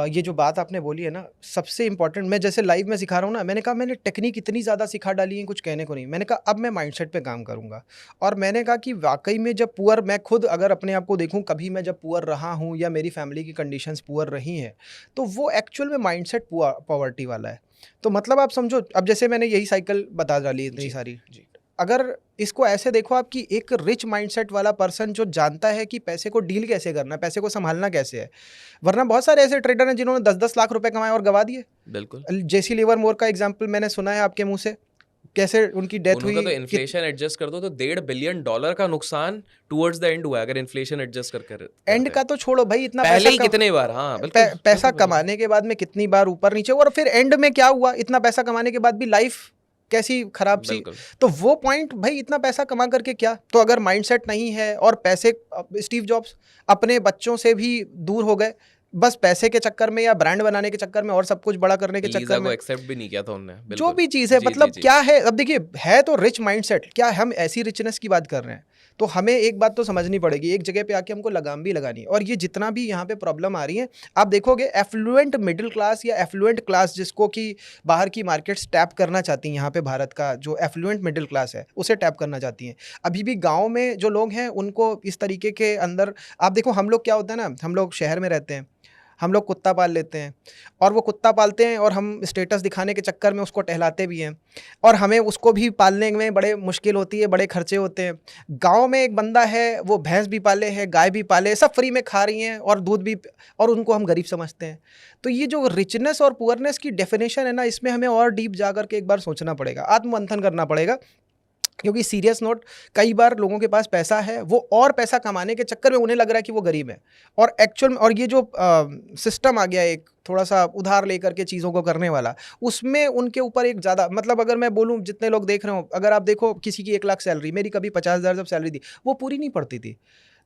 ये जो बात आपने बोली है ना, सबसे इम्पोर्टेंट, मैं जैसे लाइव में सिखा रहा हूँ ना, मैंने कहा मैंने टेक्निक इतनी ज़्यादा सिखा डाली है, कुछ कहने को नहीं। मैंने कहा अब मैं माइंडसेट पे काम करूँगा। और मैंने कहा कि वाकई में जब पुअर, मैं खुद अगर अपने आप को देखूँ, कभी मैं जब पुअर रहा हूँ या मेरी फैमिली की कंडीशंस पुअर रही हैं, तो वो एक्चुअल में माइंडसेट पॉवर्टी वाला है। तो मतलब आप समझो, अब जैसे मैंने यही साइकिल बता डाली इतनी जी, सारी। जी। अगर इसको ऐसे देखो आप कि एक रिच माइंडसेट वाला पर्सन जो जानता है कि पैसे को डील कैसे करना है, पैसे को संभालना कैसे है। वरना बहुत सारे ऐसे ट्रेडर हैं जिन्होंने 10-10 लाख रुपए कमाए और गवा दिए। बिल्कुल। जेसी लिवरमोर का एग्जांपल मैंने सुना है आपके मुंह से, कैसे उनकी डेथ उनका हुई। तो इन्फ्लेशन एडजस्ट कर दो तो $1.5 बिलियन का नुकसान टुवर्ड्स द एंड हुआ है, अगर इन्फ्लेशन एडजस्ट करते एंड हैं। का तो छोड़ो भाई, इतना पहले ही पैसा कितने बार, हाँ बिल्कुल पैसा बिल्कुल बिल्कुल। कमाने के बाद में कितनी बार ऊपर नीचे, और फिर एंड में क्या हुआ, इतना पैसा कमाने के बाद भी लाइफ कैसी खराब सी। बिल्कुल। तो वो पॉइंट, भाई इतना पैसा कमा करके क्या। तो अगर माइंडसेट नहीं है, और पैसे, स्टीव जॉब्स अपने बच्चों से भी दूर हो गए, बस पैसे के चक्कर में या ब्रांड बनाने के चक्कर में और सब कुछ बड़ा करने के लीजा चक्कर को में। एक्सेप्ट भी नहीं किया था उनने, जो बिल्कुल। भी चीज़ है, जी, मतलब जी, जी। क्या है, अब देखिए, है तो रिच माइंडसेट, क्या हम ऐसी रिचनेस की बात कर रहे हैं। तो हमें एक बात तो समझनी पड़ेगी, एक जगह पे आके हमको लगाम भी लगानी है। और ये जितना भी यहाँ पे प्रॉब्लम आ रही है, आप देखोगे एफ्लुएंट मिडिल क्लास या एफ्लुएंट क्लास, जिसको कि बाहर की मार्केट्स टैप करना चाहती हैं, यहाँ पे भारत का जो एफ्लुएंट मिडिल क्लास है उसे टैप करना चाहती हैं। अभी भी गाँव में जो लोग हैं उनको इस तरीके के अंदर, आप देखो, हम लोग क्या होता है ना, हम लोग शहर में रहते हैं, हम लोग कुत्ता पाल लेते हैं, और वो कुत्ता पालते हैं और हम स्टेटस दिखाने के चक्कर में उसको टहलाते भी हैं, और हमें उसको भी पालने में बड़े मुश्किल होती है, बड़े खर्चे होते हैं। गांव में एक बंदा है, वो भैंस भी पाले है, गाय भी पाले, सब फ्री में खा रही हैं और दूध भी, और उनको हम गरीब समझते हैं। तो ये जो रिचनेस और पुअरनेस की डेफिनेशन है ना, इसमें हमें और डीप जा करके एक बार सोचना पड़ेगा, आत्ममंथन करना पड़ेगा। क्योंकि सीरियस नोट, कई बार लोगों के पास पैसा है, वो और पैसा कमाने के चक्कर में उन्हें लग रहा है कि वो गरीब है, और एक्चुअल में, और ये जो सिस्टम आ गया एक थोड़ा सा उधार लेकर के चीज़ों को करने वाला, उसमें उनके ऊपर एक ज़्यादा, मतलब अगर मैं बोलूँ, जितने लोग देख रहे हो, अगर आप देखो किसी की 1 लाख सैलरी, मेरी कभी 50,000 जब सैलरी थी, वो पूरी नहीं पड़ती थी।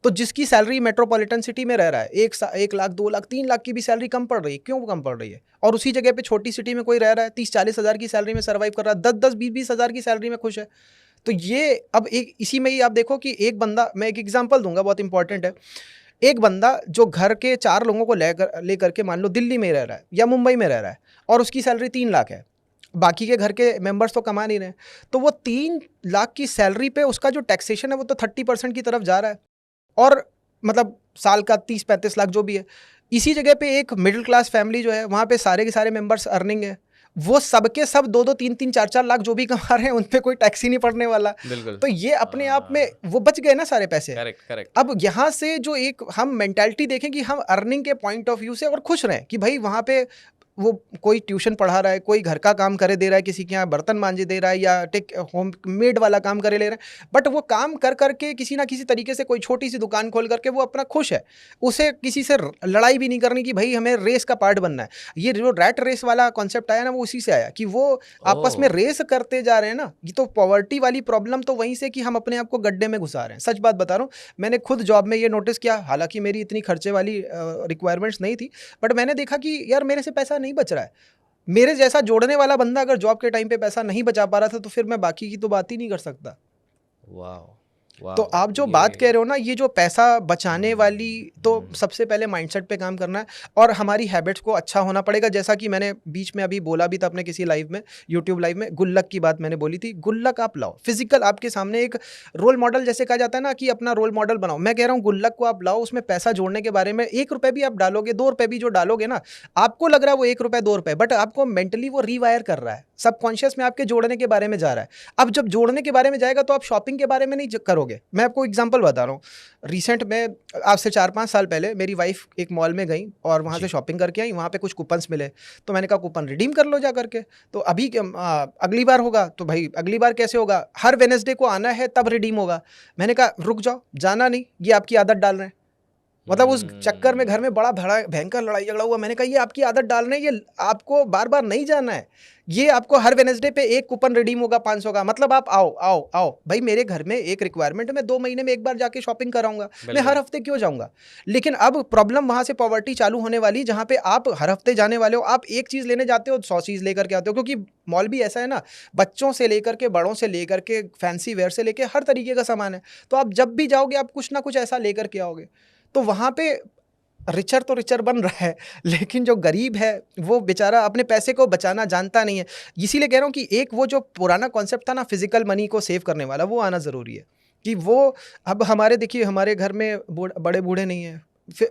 तो जिसकी सैलरी मेट्रोपॉलिटन सिटी में रह रहा है, 1 लाख, 2 लाख, 3 लाख की भी सैलरी कम पड़ रही है, क्यों कम पड़ रही है? और उसी जगह पे छोटी सिटी में कोई रह रहा है, 30-40 हज़ार की सैलरी में सर्वाइव कर रहा है, 10-10, 20-20 हज़ार की सैलरी में खुश है। तो ये, अब एक इसी में ही आप देखो कि एक बंदा, मैं एक एग्जांपल दूंगा, बहुत इंपॉर्टेंट है। एक बंदा जो घर के 4 लोगों को लेकर के मान लो दिल्ली में रह रहा है या मुंबई में रह रहा है, और उसकी सैलरी 3 लाख है, बाकी के घर के मेंबर्स तो कमा नहीं रहे, तो वो 3 लाख की सैलरी पे उसका जो टैक्सेशन है वो तो 30% की तरफ जा रहा है, और मतलब साल का 30-35 लाख जो भी है। इसी जगह पे एक मिडिल क्लास फैमिली जो है, वहाँ पे सारे के सारे मेंबर्स अर्निंग है, वो सबके सब 2-2, 3-3, 4-4 लाख जो भी कमा रहे हैं, उन पे कोई टैक्स ही नहीं पड़ने वाला। बिल्कुल। तो ये अपने आप में वो बच गए ना सारे पैसे। Correct correct. अब यहाँ से जो एक हम मेंटालिटी देखें कि हम अर्निंग के पॉइंट ऑफ व्यू से और खुश रहें कि भाई वहाँ पे वो कोई ट्यूशन पढ़ा रहा है, कोई घर का काम करे दे रहा है, किसी के यहाँ बर्तन मांजे दे रहा है, या टेक होम मेड वाला काम करे ले रहा है, बट वो काम कर करके किसी ना किसी तरीके से कोई छोटी सी दुकान खोल करके वो अपना खुश है। उसे किसी से लड़ाई भी नहीं करनी कि भाई हमें रेस का पार्ट बनना है। ये जो रैट रेस वाला कॉन्सेप्ट आया ना, वो उसी से आया कि वो आपस में रेस करते जा रहे हैं ना। ये तो पॉवर्टी वाली प्रॉब्लम तो वहीं से कि हम अपने आप को गड्ढे में घुसा रहे हैं। सच बात बता रहा हूँ, मैंने खुद जॉब में ये नोटिस किया, हालांकि मेरी इतनी खर्चे वाली रिक्वायरमेंट्स नहीं थी, बट मैंने देखा कि यार मेरे से पैसा नहीं बच रहा है। मेरे जैसा जोड़ने वाला बंदा अगर जॉब के टाइम पे पैसा नहीं बचा पा रहा था, तो फिर मैं बाकी की तो बात ही नहीं कर सकता। वाह तो वाह, आप जो बात कह रहे हो ना, ये जो पैसा बचाने वाली, तो सबसे पहले माइंडसेट पे काम करना है, और हमारी हैबिट्स को अच्छा होना पड़ेगा। जैसा कि मैंने बीच में अभी बोला भी था अपने किसी लाइव में, यूट्यूब लाइव में, गुल्लक की बात मैंने बोली थी। गुल्लक आप लाओ, फिजिकल आपके सामने एक रोल मॉडल, जैसे कहा जाता है ना कि अपना रोल मॉडल बनाओ, मैं कह रहा हूँ गुल्लक को आप लाओ, उसमें पैसा जोड़ने के बारे में 1 रुपये भी आप डालोगे, 2 रुपये भी जो डालोगे ना, आपको लग रहा है वो 1 रुपये 2 रुपये, बट आपको मेंटली वो रीवायर कर रहा है, सबकॉन्शियस में आपके जोड़ने के बारे में जा रहा है। अब जब जोड़ने के बारे में जाएगा तो आप शॉपिंग के बारे में नहीं करोगे। मैं आपको एग्जांपल बता रहा हूँ, रिसेंट में आज से 4-5 साल पहले मेरी वाइफ एक मॉल में गई और वहाँ से शॉपिंग करके आई, वहाँ पे कुछ कूपन्स मिले, तो मैंने कहा कूपन रिडीम कर लो जा करके। तो अभी अगली बार होगा, तो भाई अगली बार कैसे होगा, हर वेडनेसडे को आना है तब रिडीम होगा। मैंने कहा रुक जाओ, जाना नहीं, ये आपकी आदत डाल रहे हैं। मतलब उस चक्कर में घर में बड़ा भड़ा भयंकर लड़ाई झगड़ा हुआ। मैंने कहा ये आपकी आदत डालना है, ये आपको बार बार नहीं जाना है, ये आपको हर वेडनेसडे पे एक कूपन रिडीम होगा 500 का, मतलब आप आओ आओ आओ भाई, मेरे घर में एक रिक्वायरमेंट है, मैं 2 महीने में एक बार जाके शॉपिंग कराऊंगा, मैं हर हफ्ते क्यों जाऊंगा। लेकिन अब प्रॉब्लम वहां से पॉवर्टी चालू होने वाली, जहां पे आप हर हफ्ते जाने वाले हो, आप एक चीज लेने जाते हो 100 चीज लेकर के आते हो, क्योंकि मॉल भी ऐसा है ना, बच्चों से लेकर के बड़ों से लेकर के फैंसी वेयर से लेकर हर तरीके का सामान है। तो आप जब भी जाओगे आप कुछ ना कुछ ऐसा लेकर के आओगे। तो वहां पे रिचर तो रिचर बन रहा है, लेकिन जो गरीब है वो बेचारा अपने पैसे को बचाना जानता नहीं है। इसीलिए कह रहा हूँ कि एक वो जो पुराना कॉन्सेप्ट था ना फिजिकल मनी को सेव करने वाला, वो आना ज़रूरी है। कि वो अब हमारे देखिए हमारे घर में बड़े बूढ़े नहीं हैं,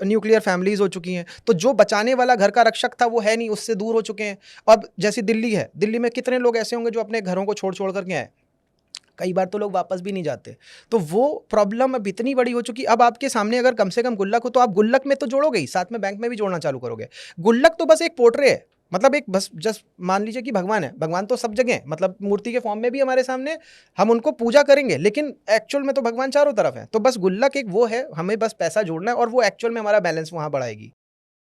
न्यूक्लियर फैमिलीज हो चुकी हैं, तो जो बचाने वाला घर का रक्षक था वो है नहीं, उससे दूर हो चुके हैं। अब जैसे दिल्ली है, दिल्ली में कितने लोग ऐसे होंगे जो अपने घरों को छोड़ छोड़ करके आए, कई बार तो लोग वापस भी नहीं जाते। तो वो प्रॉब्लम अब इतनी बड़ी हो चुकी, अब आपके सामने अगर कम से कम गुल्लक हो तो आप गुल्लक में तो जोड़ोगे ही, साथ में बैंक में भी जोड़ना चालू करोगे। गुल्लक तो बस एक पोर्ट्रे है, मतलब एक बस जस्ट मान लीजिए कि भगवान है, भगवान तो सब जगह है, मतलब मूर्ति के फॉर्म में भी हमारे सामने, हम उनको पूजा करेंगे, लेकिन एक्चुअल में तो भगवान चारों तरफ है। तो बस गुल्लक एक वो है, हमें बस पैसा जोड़ना है और वो एक्चुअल में हमारा बैलेंस वहाँ बढ़ाएगी।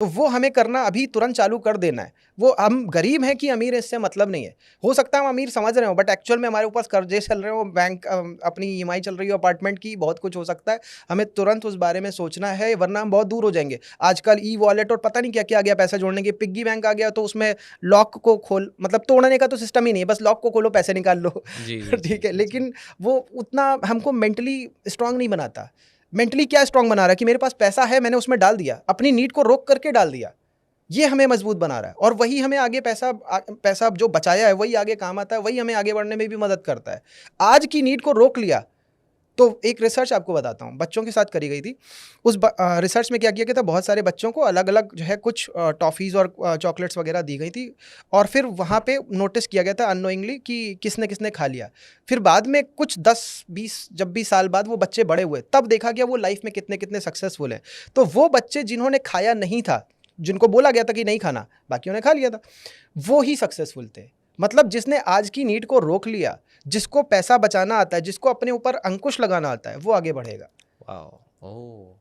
तो वो हमें करना अभी तुरंत चालू कर देना है। वो हम गरीब हैं कि अमीर है इससे मतलब नहीं है। हो सकता है हम अमीर समझ रहे हो, बट एक्चुअल में हमारे ऊपर कर्जे चल रहे हो, बैंक अपनी ईएमआई चल रही हो अपार्टमेंट की, बहुत कुछ हो सकता है। हमें तुरंत उस बारे में सोचना है, वरना हम बहुत दूर हो जाएंगे। आजकल ई वॉलेट और पता नहीं क्या क्या आ गया पैसा जोड़ने के, पिग्गी बैंक आ गया, तो उसमें लॉक को खोल, मतलब तोड़ने का तो सिस्टम ही नहीं है, बस लॉक को खोलो पैसे निकाल लो। जी, जी, ठीक है, जी, लेकिन वो उतना हमको मेंटली स्ट्रांग नहीं बनाता। मेंटली क्या स्ट्रांग बना रहा है कि मेरे पास पैसा है, मैंने उसमें डाल दिया, अपनी नीड को रोक करके डाल दिया, ये हमें मजबूत बना रहा है। और वही हमें आगे पैसा जो बचाया है वही आगे काम आता है, वही हमें आगे बढ़ने में भी मदद करता है। आज की नीड को रोक लिया तो एक रिसर्च आपको बताता हूँ, बच्चों के साथ करी गई थी। उस रिसर्च में क्या किया गया था, बहुत सारे बच्चों को अलग अलग जो है कुछ टॉफ़ीज़ और चॉकलेट्स वगैरह दी गई थी, और फिर वहाँ पे नोटिस किया गया था अननोइंगली कि किसने किसने खा लिया। फिर बाद में कुछ 10-20 जब भी साल बाद वो बच्चे बड़े हुए, तब देखा गया वो लाइफ में कितने कितने सक्सेसफुल हैं। तो वो बच्चे जिन्होंने खाया नहीं था, जिनको बोला गया था कि नहीं खाना, बाकियों ने खा लिया था, वो ही सक्सेसफुल थे। मतलब जिसने आज की नीड को रोक लिया, जिसको पैसा बचाना आता है, जिसको अपने ऊपर अंकुश लगाना आता है, वो आगे बढ़ेगा। वाओ, ओह!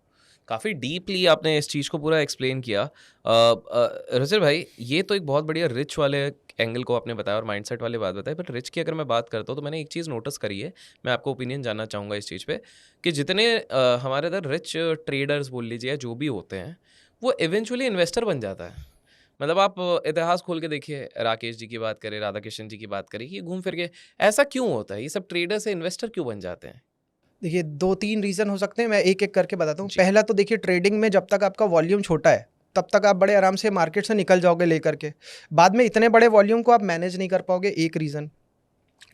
काफ़ी डीपली आपने इस चीज़ को पूरा एक्सप्लेन किया। रज़िल भाई, ये तो एक बहुत बढ़िया रिच वाले एंगल को आपने बताया और माइंडसेट वाली बात बताई, बट रिच की अगर मैं बात करता हूँ तो मैंने एक चीज़ नोटिस करी है, मैं आपको ओपिनियन जानना चाहूँगा इस चीज़ पे, कि जितने हमारे इधर रिच ट्रेडर्स बोल लीजिए या जो भी होते हैं, वो इवेंचुअली इन्वेस्टर बन जाता है। मतलब आप इतिहास खोल के देखिए, राकेश जी की बात करें, राधा कृष्ण जी की बात करें, ये घूम फिर के ऐसा क्यों होता है? ये सब ट्रेडर से इन्वेस्टर क्यों बन जाते हैं? देखिए 2-3 रीज़न हो सकते हैं, मैं एक-एक करके बताता हूँ। जी। पहला तो देखिए ट्रेडिंग में जब तक आपका वॉल्यूम छोटा है, तब तक आप बड़े आराम से मार्केट से निकल जाओगे लेकर के। बाद में इतने बड़े वॉल्यूम को आप मैनेज नहीं कर पाओगे, एक रीज़न,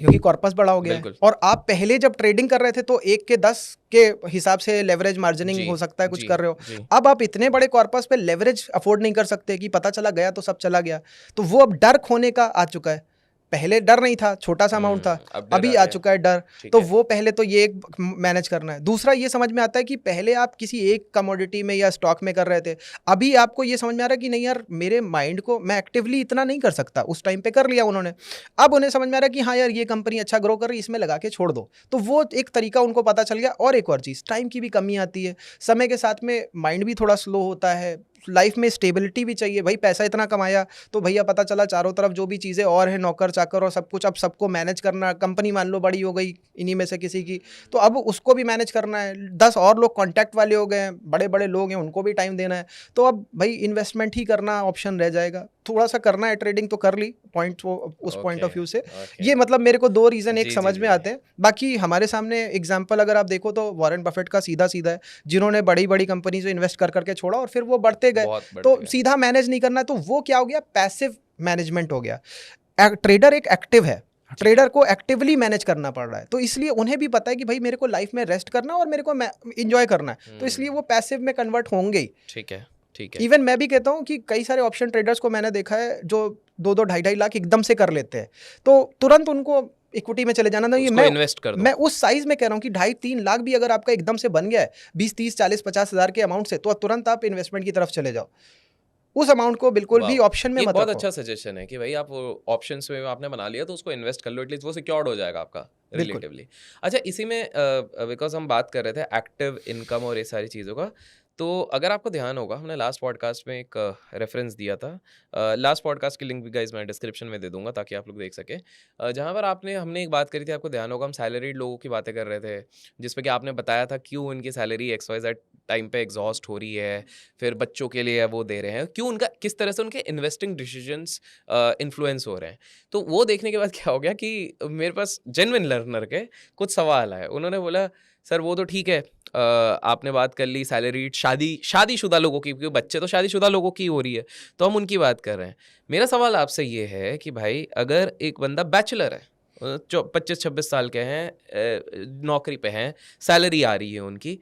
क्योंकि कॉर्पस बड़ा हो गया है। बिल्कुल। और आप पहले जब ट्रेडिंग कर रहे थे तो 1 के 10 के हिसाब से लेवरेज मार्जिनिंग जी, हो सकता है, कुछ जी, कर रहे हो। जी। अब आप इतने बड़े कॉर्पस पे लेवरेज अफोर्ड नहीं कर सकते कि पता चला गया तो सब चला गया। तो वो अब डर खोने का आ चुका है। पहले डर नहीं था, छोटा सा अमाउंट था, अब डर अभी आ आ गया। चुका है डर। ठीक तो है। वो पहले तो ये एक मैनेज करना है। दूसरा ये समझ में आता है कि पहले आप किसी एक कमोडिटी में या स्टॉक में कर रहे थे, अभी आपको ये समझ में आ रहा है कि नहीं यार, मेरे माइंड को मैं एक्टिवली इतना नहीं कर सकता। उस टाइम पे कर लिया उन्होंने, अब उन्हें समझ में आ रहा है कि हाँ यार, ये कंपनी अच्छा ग्रो कर रही है, इसमें लगा के छोड़ दो। तो वो एक तरीका उनको पता चल गया। और एक और चीज़, टाइम की भी कमी आती है, समय के साथ में माइंड भी थोड़ा स्लो होता है, लाइफ में स्टेबिलिटी भी चाहिए। भाई पैसा इतना कमाया तो भैया पता चला चारों तरफ जो भी चीज़ें और हैं, नौकर चाकर और सब कुछ, अब सबको मैनेज करना। कंपनी मान लो बड़ी हो गई इन्हीं में से किसी की, तो अब उसको भी मैनेज करना है। 10 और लोग कॉन्टैक्ट वाले हो गए हैं, बड़े बड़े लोग हैं, उनको भी टाइम देना है। तो अब भाई इन्वेस्टमेंट ही करना ऑप्शन रह जाएगा। थोड़ा सा करना है ट्रेडिंग तो कर ली, पॉइंट उस पॉइंट ओके, ऑफ व्यू से। ओके। ये मतलब मेरे को 2 रीज़न एक जी, जी, समझ में जी। आते हैं। बाकी हमारे सामने एग्जाम्पल अगर आप देखो तो वॉरेन बफेट का सीधा सीधा है, जिन्होंने बड़ी बड़ी कंपनीज में इन्वेस्ट कर करके छोड़ा और फिर वो बढ़ते गए। बहुत बढ़ते तो गए। सीधा मैनेज नहीं करना, तो वो क्या हो गया, पैसिव मैनेजमेंट हो गया। ट्रेडर एक एक्टिव है, ट्रेडर को एक्टिवली मैनेज करना पड़ रहा है। तो इसलिए उन्हें भी पता है कि भाई मेरे को लाइफ में रेस्ट करना और मेरे को इंजॉय करना है, तो इसलिए वो पैसिव में कन्वर्ट होंगे ही। ठीक है, ठीक है। इवन मैं भी कहता हूँ कि कई सारे ऑप्शन ट्रेडर्स को मैंने देखा है जो 2-2 ढाई-ढाई लाख एकदम से कर लेते हैं, तो तुरंत उनको इक्विटी में चले जाना। नहीं, उसको इन्वेस्ट कर दो। मैं उस साइज में कह रहा हूँ कि 2.5-3 लाख भी अगर आपका एकदम से बन गया है 20-30-40-50 हज़ार के अमाउंट से, तो तुरंत आप इन्वेस्टमेंट की तरफ चले जाओ। उस अमाउंट को बिल्कुल भी वाओ! ऑप्शन में ये मत बहुत रखो। अच्छा सजेशन है कि भाई आप ऑप्शंस में आपने बना लिया तो उसको इन्वेस्ट कर लो, एटलीस्ट वो सिक्योर्ड हो जाएगा आपका बिल्कुल। रिलेटिवली। अच्छा, इसी में बिकॉज़ हम बात कर रहे थे एक्टिव इनकम और ये सारी चीज़ों का, तो अगर आपको ध्यान होगा, हमने लास्ट पॉडकास्ट में एक रेफरेंस दिया था। लास्ट पॉडकास्ट की लिंक भी गाइस मैं डिस्क्रिप्शन में दे दूंगा ताकि आप लोग देख सकें। जहाँ पर हमने एक बात करी थी, आपको ध्यान होगा, हम सैलरीड लोगों की बातें कर रहे थे, जिसपे कि आपने बताया था क्यों उनकी सैलरी XYZ टाइम पे एग्जॉस्ट हो रही है, फिर बच्चों के लिए वो दे रहे हैं, क्यों उनका किस तरह से उनके इन्वेस्टिंग डिसीजंस इन्फ्लुएंस हो रहे हैं। तो वो देखने के बाद क्या हो गया कि मेरे पास जेन्युइन लर्नर के कुछ सवाल आए। उन्होंने बोला सर वो तो ठीक है, आपने बात कर ली सैलरी शादीशुदा लोगों की, क्योंकि बच्चे तो शादीशुदा लोगों की हो रही है, तो हम उनकी बात कर रहे हैं। मेरा सवाल आपसे ये है कि भाई अगर एक बंदा बैचलर है, 25-26 साल के हैं, नौकरी पे हैं, सैलरी आ रही है उनकी,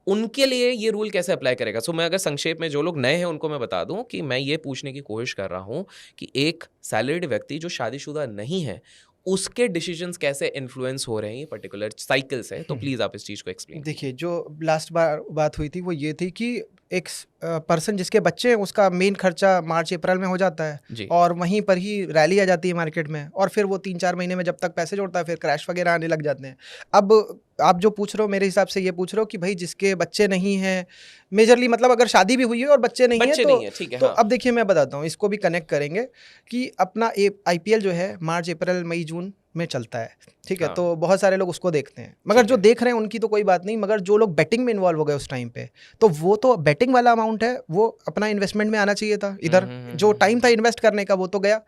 उनके लिए ये रूल कैसे अप्लाई करेगा? सो मैं अगर संक्षेप में जो लोग नए हैं उनको मैं बता दूं कि मैं ये पूछने की कोशिश कर रहा हूं कि एक सैलरीड व्यक्ति जो शादीशुदा नहीं है, उसके डिसीजंस कैसे इन्फ्लुएंस हो रहे हैं ये पर्टिकुलर साइकिल से। तो प्लीज आप इस चीज को एक्सप्लेन देखिए, जो लास्ट बार बात हुई थी वो ये थी कि एक पर्सन जिसके बच्चे हैं उसका मेन खर्चा मार्च अप्रैल में हो जाता है, जी। और वहीं पर ही रैली आ जाती है मार्केट में, और फिर वो 3-4 महीने में जब तक पैसे जोड़ता है फिर क्रैश वगैरह आने लग जाते हैं। अब आप जो पूछ रहे हो, मेरे हिसाब से ये पूछ रहे हो कि भाई जिसके बच्चे नहीं हैं, मेजरली मतलब अगर शादी भी हुई है और बच्चे नहीं बच्चे हैं नहीं है, ठीक है, तो हाँ। अब देखिए मैं बताता हूँ, इसको भी कनेक्ट करेंगे कि अपना IPL जो है मार्च अप्रैल मई जून में चलता है, ठीक है। हाँ। तो बहुत सारे लोग उसको देखते हैं, मगर ठीक जो है। देख रहे हैं उनकी तो कोई बात नहीं, मगर जो लोग बैटिंग में इन्वॉल्व हो गए उस टाइम पे, तो वो तो बैटिंग वाला अमाउंट है, वो अपना इन्वेस्टमेंट में आना चाहिए था इधर। जो टाइम था इन्वेस्ट करने का वो तो गया,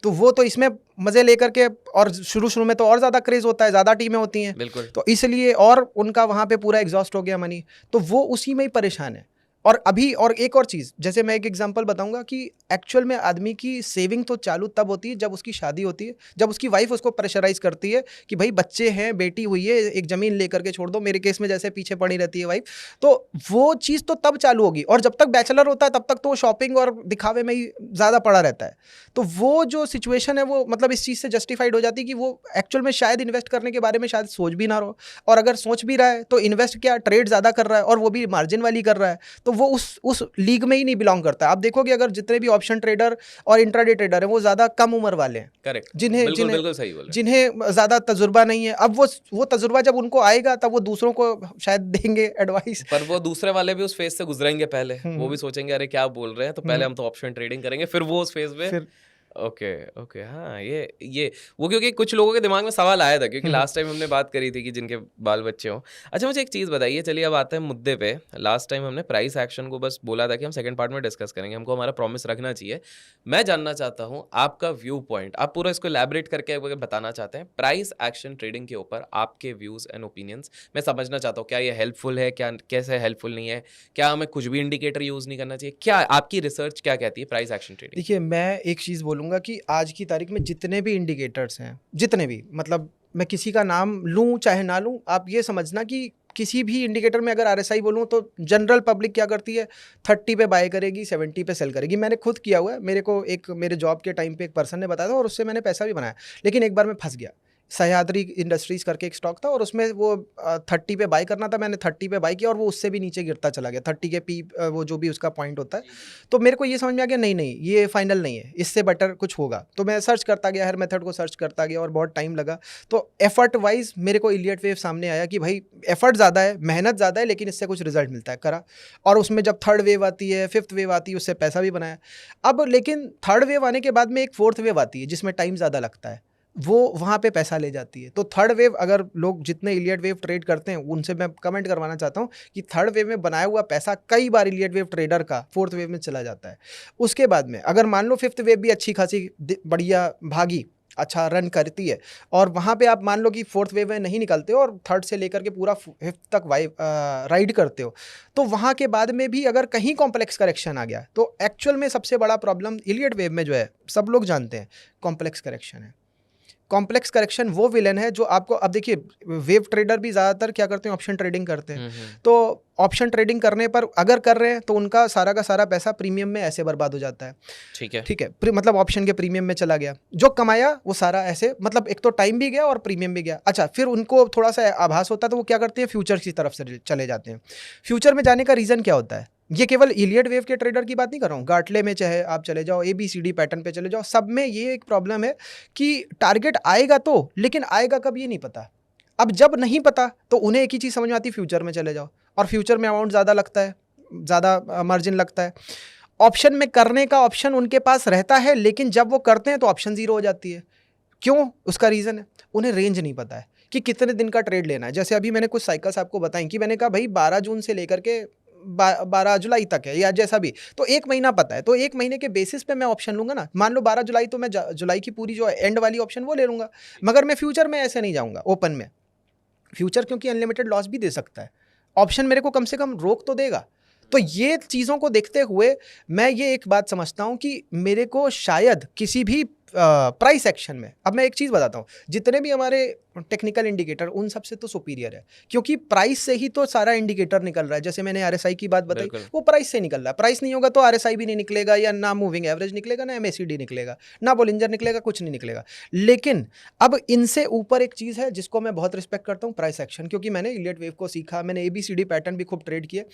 तो वो तो इसमें मजे लेकर के, और शुरू में तो और ज़्यादा क्रेज होता है, ज़्यादा टीमें होती हैं, बिल्कुल। तो इसलिए और उनका वहाँ पे पूरा एग्जॉस्ट हो गया मनी, तो वो उसी में ही परेशान है। और अभी और एक और चीज़, जैसे मैं एक एग्जांपल बताऊंगा कि एक्चुअल में आदमी की सेविंग तो चालू तब होती है जब उसकी शादी होती है, जब उसकी वाइफ उसको प्रेशराइज करती है कि भाई बच्चे हैं, बेटी हुई है, एक ज़मीन लेकर के छोड़ दो, मेरे केस में जैसे पीछे पड़ी रहती है वाइफ, तो वो चीज़ तो तब चालू होगी। और जब तक बैचलर होता है तब तक तो शॉपिंग और दिखावे में ही ज़्यादा पड़ा रहता है। तो वो जो सिचुएशन है वो मतलब इस चीज़ से जस्टिफाइड हो जाती है कि वो एक्चुअल में शायद इन्वेस्ट करने के बारे में शायद सोच भी ना रहो, और अगर सोच भी रहा है तो इन्वेस्ट क्या ट्रेड ज़्यादा कर रहा है, और वो भी मार्जिन वाली कर रहा है, तो वो उस लीग में ही नहीं बिलोंग करता है। आप देखोगे अगर जितने भी ऑप्शन ट्रेडर और इंट्राडे ट्रेडर हैं वो ज़्यादा कम उम्र वाले हैं, करेक्ट, जिन्हें बिल्कुल जिन्हें बिल्कुल सही बोला। जिन्हें ज़्यादा तजुर्बा नहीं है। अब वो तजुर्बा जब उनको आएगा तब वो दूसरों को शायद देंगे एडवाइस। पर वो दूसरे वाले भी उस फेज से गुजरेंगे पहले, वो भी सोचेंगे अरे क्या बोल रहे हैं, तो पहले हम तो ऑप्शन ट्रेडिंग करेंगे, फिर वो उस फेज में। फिर ओके, ओके, हाँ, ये वो क्योंकि कुछ लोगों के दिमाग में सवाल आया था, क्योंकि लास्ट टाइम हमने बात करी थी कि जिनके बाल बच्चे हों। अच्छा, मुझे एक चीज़ बताइए, चलिए अब आते हैं मुद्दे पे। लास्ट टाइम हमने प्राइस एक्शन को बस बोला था कि हम सेकंड पार्ट में डिस्कस करेंगे, हमको हमारा प्रॉमिस रखना चाहिए। मैं जानना चाहता हूँ आपका व्यू पॉइंट, आप पूरा इसको एलैबोरेट करके अगर बताना चाहते हैं प्राइस एक्शन ट्रेडिंग के ऊपर आपके व्यूज़ एंड ओपिनियंस। मैं समझना चाहता हूँ क्या ये हेल्पफुल है, क्या कैसे हेल्पफुल नहीं है, क्या हमें कुछ भी इंडिकेटर यूज़ नहीं करना चाहिए, क्या आपकी रिसर्च क्या कहती है प्राइस एक्शन ट्रेडिंग? देखिए, मैं एक चीज़ बोलूँगा कि आज की तारीख में जितने भी इंडिकेटर्स हैं, जितने भी, मतलब मैं किसी का नाम लूँ चाहे ना लूँ, आप ये समझना कि किसी भी इंडिकेटर में अगर RSI बोलूँ तो जनरल पब्लिक क्या करती है, 30 पे बाय करेगी, 70 पे सेल करेगी। मैंने खुद किया हुआ है, मेरे को एक मेरे जॉब के टाइम पे एक पर्सन ने बताया था और उससे मैंने पैसा भी बनाया, लेकिन एक बार मैं फंस गया। सह्याद्री इंडस्ट्रीज़ करके एक स्टॉक था और उसमें वो 30 पे बाय करना था, मैंने 30 पे बाय किया और वो उससे भी नीचे गिरता चला गया, 30 के पी वो जो भी उसका पॉइंट होता है। तो मेरे को ये समझ में आ गया, नहीं ये फाइनल नहीं है, इससे बेटर कुछ होगा। तो मैं सर्च करता गया, हर मेथड को सर्च करता गया और बहुत टाइम लगा। तो एफर्ट वाइज मेरे को इलियट वेव सामने आया कि भाई एफर्ट ज़्यादा है, मेहनत ज़्यादा है, लेकिन इससे कुछ रिजल्ट मिलता है, करा। और उसमें जब थर्ड वेव आती है, फिफ्थ वेव आती है, उससे पैसा भी बनाया। अब लेकिन थर्ड वेव आने के बाद में एक फोर्थ वेव आती है जिसमें टाइम ज़्यादा लगता है, वो वहाँ पे पैसा ले जाती है। तो थर्ड वेव, अगर लोग जितने इलियट वेव ट्रेड करते हैं उनसे मैं कमेंट करवाना चाहता हूँ कि थर्ड वेव में बनाया हुआ पैसा कई बार इलियट वेव ट्रेडर का फोर्थ वेव में चला जाता है। उसके बाद में अगर मान लो फिफ्थ वेव भी अच्छी खासी बढ़िया भागी, अच्छा रन करती है, और वहाँ पे आप मान लो कि फोर्थ वेव में नहीं निकलते हो और थर्ड से लेकर के पूरा फिफ्थ तक राइड करते हो, तो वहाँ के बाद में भी अगर कहीं कॉम्प्लेक्स करेक्शन आ गया, तो एक्चुअल में सबसे बड़ा प्रॉब्लम इलियट वेव में जो है, सब लोग जानते हैं, कॉम्प्लेक्स करेक्शन है। कॉम्प्लेक्स करेक्शन वो विलन है जो आपको, अब देखिए वेव ट्रेडर भी ज़्यादातर क्या करते हैं, ऑप्शन ट्रेडिंग करते हैं। तो ऑप्शन ट्रेडिंग करने पर अगर कर रहे हैं तो उनका सारा का सारा पैसा प्रीमियम में ऐसे बर्बाद हो जाता है। ठीक है, मतलब ऑप्शन के प्रीमियम में चला गया, जो कमाया वो सारा ऐसे, मतलब एक तो टाइम भी गया और प्रीमियम भी गया। अच्छा, फिर उनको थोड़ा सा आभास होता है तो वो क्या करते हैं, फ्यूचर की तरफ से चले जाते हैं। फ्यूचर में जाने का रीज़न क्या होता है, ये केवल इलियट वेव के ट्रेडर की बात नहीं कर रहा हूँ, गाटले में चाहे आप चले जाओ, ABCD पैटर्न पे चले जाओ, सब में ये एक प्रॉब्लम है कि टारगेट आएगा तो, लेकिन आएगा कब ये नहीं पता। अब जब नहीं पता तो उन्हें एक ही चीज़ समझ में आती है, फ्यूचर में चले जाओ, और फ्यूचर में अमाउंट ज़्यादा लगता है, ज़्यादा मार्जिन लगता है। ऑप्शन में करने का ऑप्शन उनके पास रहता है, लेकिन जब वो करते हैं तो ऑप्शन ज़ीरो हो जाती है। क्यों? उसका रीज़न है उन्हें रेंज नहीं पता है कि कितने दिन का ट्रेड लेना है। जैसे अभी मैंने कुछ साइकिल्स आपको बताई कि मैंने कहा भाई 12 जून से लेकर के 12 जुलाई तक है या जैसा भी, तो 1 महीना पता है, तो 1 महीने के बेसिस पे मैं ऑप्शन लूँगा ना। मान लो 12 जुलाई, तो मैं जुलाई की पूरी जो एंड वाली ऑप्शन वो ले लूँगा, मगर मैं फ्यूचर में ऐसे नहीं जाऊँगा ओपन में। फ्यूचर क्योंकि अनलिमिटेड लॉस भी दे सकता है, ऑप्शन मेरे को कम से कम रोक तो देगा। तो ये चीज़ों को देखते हुए मैं ये एक बात समझता हूँ कि मेरे को शायद किसी भी प्राइस एक्शन में, अब मैं एक चीज़ बताता हूँ, जितने भी हमारे टेक्निकल इंडिकेटर उन सब से तो सुपीरियर है, क्योंकि प्राइस से ही तो सारा इंडिकेटर निकल रहा है। जैसे मैंने आरएसआई की बात बताई, वो प्राइस से निकल रहा है। प्राइस नहीं होगा तो आरएसआई भी नहीं निकलेगा, या ना मूविंग एवरेज निकलेगा, ना एमएसीडी निकलेगा, ना बोलिंजर निकलेगा, कुछ नहीं निकलेगा। लेकिन अब इनसे ऊपर एक चीज़ है जिसको मैं बहुत रिस्पेक्ट करता हूँ, प्राइस एक्शन। क्योंकि मैंने इलियट वेव को सीखा, मैंने ABCD पैटर्न भी खूब ट्रेड किए,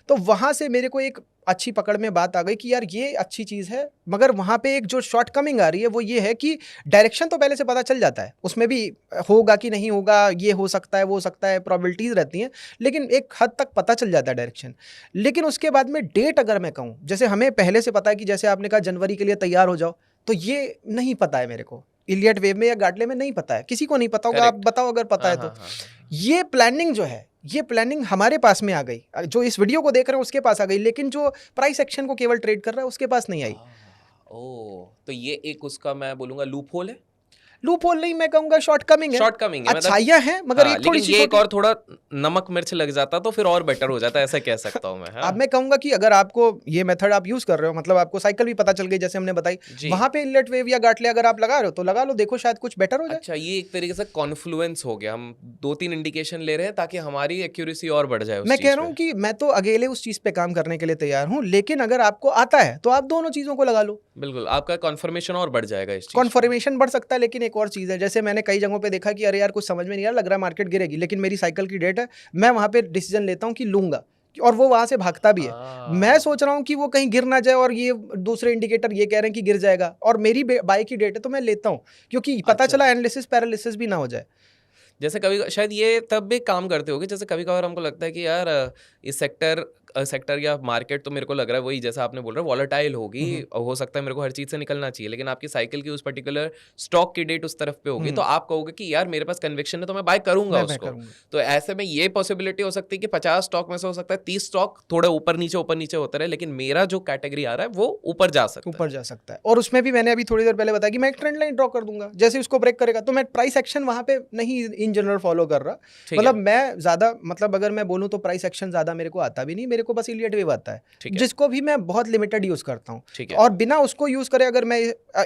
तो वहाँ से मेरे को एक अच्छी पकड़ में बात आ गई कि यार ये अच्छी चीज़ है, मगर वहाँ पे एक जो शॉर्ट कमिंग आ रही है वो ये है कि डायरेक्शन तो पहले से पता चल जाता है, उसमें भी होगा कि नहीं होगा, ये हो सकता है, वो हो सकता है, प्रोबेबिलिटीज़ रहती हैं, लेकिन एक हद तक पता चल जाता है डायरेक्शन। लेकिन उसके बाद में डेट अगर मैं कहूँ, जैसे हमें पहले से पता है कि जैसे आपने कहा जनवरी के लिए तैयार हो जाओ, तो ये नहीं पता है मेरे को। इलियट वेव में या गाटले में नहीं पता है, किसी को नहीं पता होगा, आप बताओ अगर पता है तो। ये प्लानिंग जो है, ये प्लानिंग हमारे पास में आ गई, जो इस वीडियो को देख रहे हैं उसके पास आ गई, लेकिन जो प्राइस एक्शन को केवल ट्रेड कर रहा है उसके पास नहीं आई। ओ, तो ये एक उसका मैं बोलूंगा लूप होल है। लूप होल नहीं, मैं कहूंगा शॉर्ट कमिंग है। शॉर्ट कमिंग है, अच्छाइयां हैं, मगर हाँ, एक थोड़ी सी ये एक और थोड़ा नमक मिर्च लग जाता तो फिर और बेटर हो जाता, ऐसा कह सकता हूँ मैं। हाँ? अब मैं कहूंगा कि अगर आपको ये मेथड आप यूज कर रहे हो, मतलब आपको साइकिल भी पता चल गई जैसे हमने बताई, वहां पे इनलेट वेव या गाटले अगर आप लगा रहे हो तो लगा लो, देखो शायद कुछ बेटर हो जाए। अच्छा, ये एक तरीके से कॉन्फ्लुएंस हो गया, हम 2-3 इंडिकेशन ले रहे हैं ताकि हमारी एक्यूरेसी और बढ़ जाए। मैं कह रहा हूँ कि मैं तो अकेले उस चीज पे काम करने के लिए तैयार हूँ, लेकिन अगर आपको आता है तो आप दोनों चीजों को लगा लो। बिल्कुल, आपका कॉन्फर्मेशन और बढ़ जाएगा इस चीज। कॉन्फर्मेशन बढ़ सकता है, लेकिन एक और चीज है, जैसे मैंने कई जगहों पे देखा कि अरे यार कुछ समझ में नहीं आ रहा, लग रहा है मार्केट गिरेगी, लेकिन मेरी साइकिल की डेट है, मैं वहां पे डिसीजन लेता हूँ कि लूंगा, और वो वहां से भागता भी है। मैं सोच रहा हूँ कि वो कहीं गिर ना जाए, और ये दूसरे इंडिकेटर ये कह रहे हैं कि गिर जाएगा, और मेरी बाई की डेट है तो मैं लेता हूँ, क्योंकि पता चला एनालिसिस पैरालिसिस भी ना हो जाए। जैसे कभी शायद ये तब भी काम करते होगे, जैसे कभी कभार हमको लगता है कि यार इस सेक्टर या मार्केट तो मेरे को लग रहा है वही जैसा आपने बोल रहे हो वॉलेटाइल होगी, हो सकता है मेरे को हर चीज़ से निकलना चाहिए, लेकिन आपकी साइकिल की उस पर्टिकुलर स्टॉक की डेट उस तरफ पे होगी, तो आप कहोगे कि यार मेरे पास कन्विक्शन है तो मैं बाय करूंगा उसको। तो ऐसे में ये पॉसिबिलिटी हो सकती है कि 50 स्टॉक में से हो सकता है 30 स्टॉक थोड़े ऊपर नीचे होता रहे, लेकिन मेरा जो कैटेगरी आ रहा है वो ऊपर जा सकता है। और उसमें भी मैंने अभी थोड़ी देर पहले बताया कि मैं एक ट्रेंड लाइन ड्रॉ कर दूंगा, जैसे उसको ब्रेक करेगा तो मैं प्राइस एक्शन वहां पे नहीं इन जनरल फॉलो कर रहा, मतलब मैं ज्यादा, मतलब अगर मैं बोलूं तो प्राइस एक्शन ज्यादा मेरे को आता भी नहीं, मेरे को बस इलियट वेव आता है, जिसको भी मैं बहुत लिमिटेड यूज करता हूँ, और बिना उसको यूज करे अगर मैं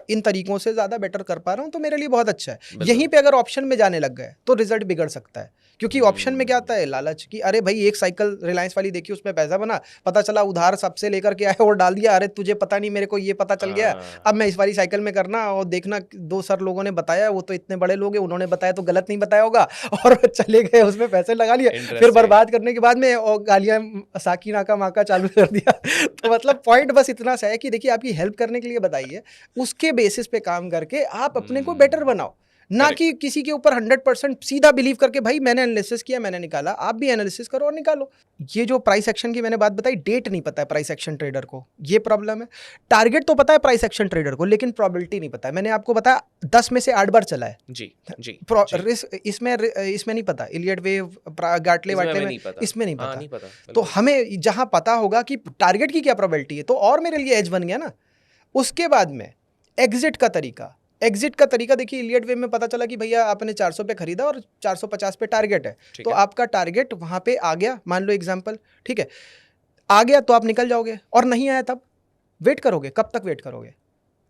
इन तरीकों से ज्यादा बेटर कर पा रहा हूँ तो मेरे लिए बहुत अच्छा है। यहीं पे अगर ऑप्शन में जाने लग गए तो रिजल्ट बिगड़ सकता है, क्योंकि ऑप्शन में क्या आता है, लालच कि अरे भाई एक साइकिल रिलायंस वाली देखी, उसमें पैसा बना, पता चला उधार सबसे लेकर के आए और डाल दिया, अरे तुझे पता नहीं, मेरे को ये पता चल गया, अब मैं इस वाली साइकिल में करना, और देखना 2 सर लोगों ने बताया, वो तो इतने बड़े लोग हैं, उन्होंने बताया तो गलत नहीं बताया होगा, और चले गए उसमें पैसे लगा लिए, फिर बर्बाद करने के बाद में और गालियां साकी नाका माका चालू कर दिया। तो मतलब पॉइंट बस इतना सा है कि देखिए आपकी हेल्प करने के लिए बताई है, उसके बेसिस पे काम करके आप अपने को बेटर बनाओ, ना कि किसी के ऊपर 100% सीधा बिलीव करके भाई मैंने एनालिसिस किया, मैंने निकाला, आप भी एनालिसिस करो और निकालो। ये जो प्राइस एक्शन की मैंने बात बताई, डेट नहीं पता है प्राइस एक्शन ट्रेडर को, ये प्रॉब्लम है। टारगेट तो पता है प्राइस एक्शन ट्रेडर को, लेकिन प्रोबेबिलिटी नहीं पता है। मैंने आपको बताया 10 में से 8 बार चला है जी। इसमें नहीं पता, इलियट वेव गाटले वाटले में इसमें नहीं पता। तो हमें जहां पता होगा कि टारगेट की क्या प्रोबेबिलिटी है, तो और मेरे लिए एज बन गया ना। उसके बाद में एग्जिट का तरीका देखिए, इलियट वेव में पता चला कि भैया आपने 400 पे खरीदा और 450 पे टारगेट है, तो आपका टारगेट वहां पे आ गया, मान लो एग्जांपल, ठीक है, आ गया तो आप निकल जाओगे, और नहीं आया तब वेट करोगे, कब तक वेट करोगे?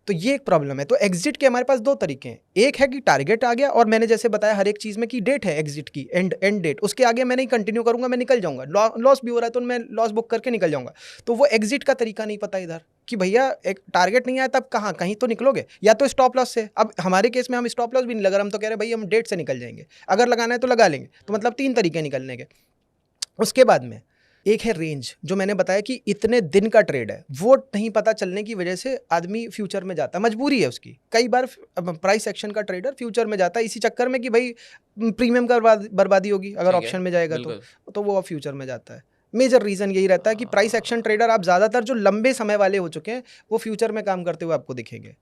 तो ये एक प्रॉब्लम है। तो एग्जिट के हमारे पास 2 तरीके हैं, एक है कि टारगेट आ गया, और मैंने जैसे बताया हर एक चीज में की डेट है एग्जिट की, एंड डेट, उसके आगे मैं नहीं कंटिन्यू करूंगा, मैं निकल जाऊंगा, लॉस भी हो रहा है तो मैं लॉस बुक करके निकल जाऊंगा। तो वो एग्जिट का तरीका नहीं पता इधर कि भैया एक टारगेट नहीं आया तब कहीं तो निकलोगे, या तो स्टॉप लॉस से। अब हमारे केस में हम स्टॉप लॉस भी नहीं लगा, हम तो कह रहे भाई हम डेट से निकल जाएंगे, अगर लगाना है तो लगा लेंगे, तो मतलब 3 तरीके निकलने के। उसके बाद में एक है रेंज, जो मैंने बताया कि इतने दिन का ट्रेड है, वो नहीं पता चलने की वजह से आदमी फ्यूचर में जाता है, मजबूरी है उसकी। कई बार प्राइस एक्शन का ट्रेडर फ्यूचर में जाता है इसी चक्कर में कि भाई प्रीमियम का बर्बादी होगी अगर ऑप्शन में जाएगा तो वो फ्यूचर में जाता है। मेजर रीज़न यही रहता है कि प्राइस एक्शन ट्रेडर आप ज़्यादातर जो लंबे समय वाले हो चुके हैं वो फ्यूचर में काम करते हुए आपको दिखेंगे।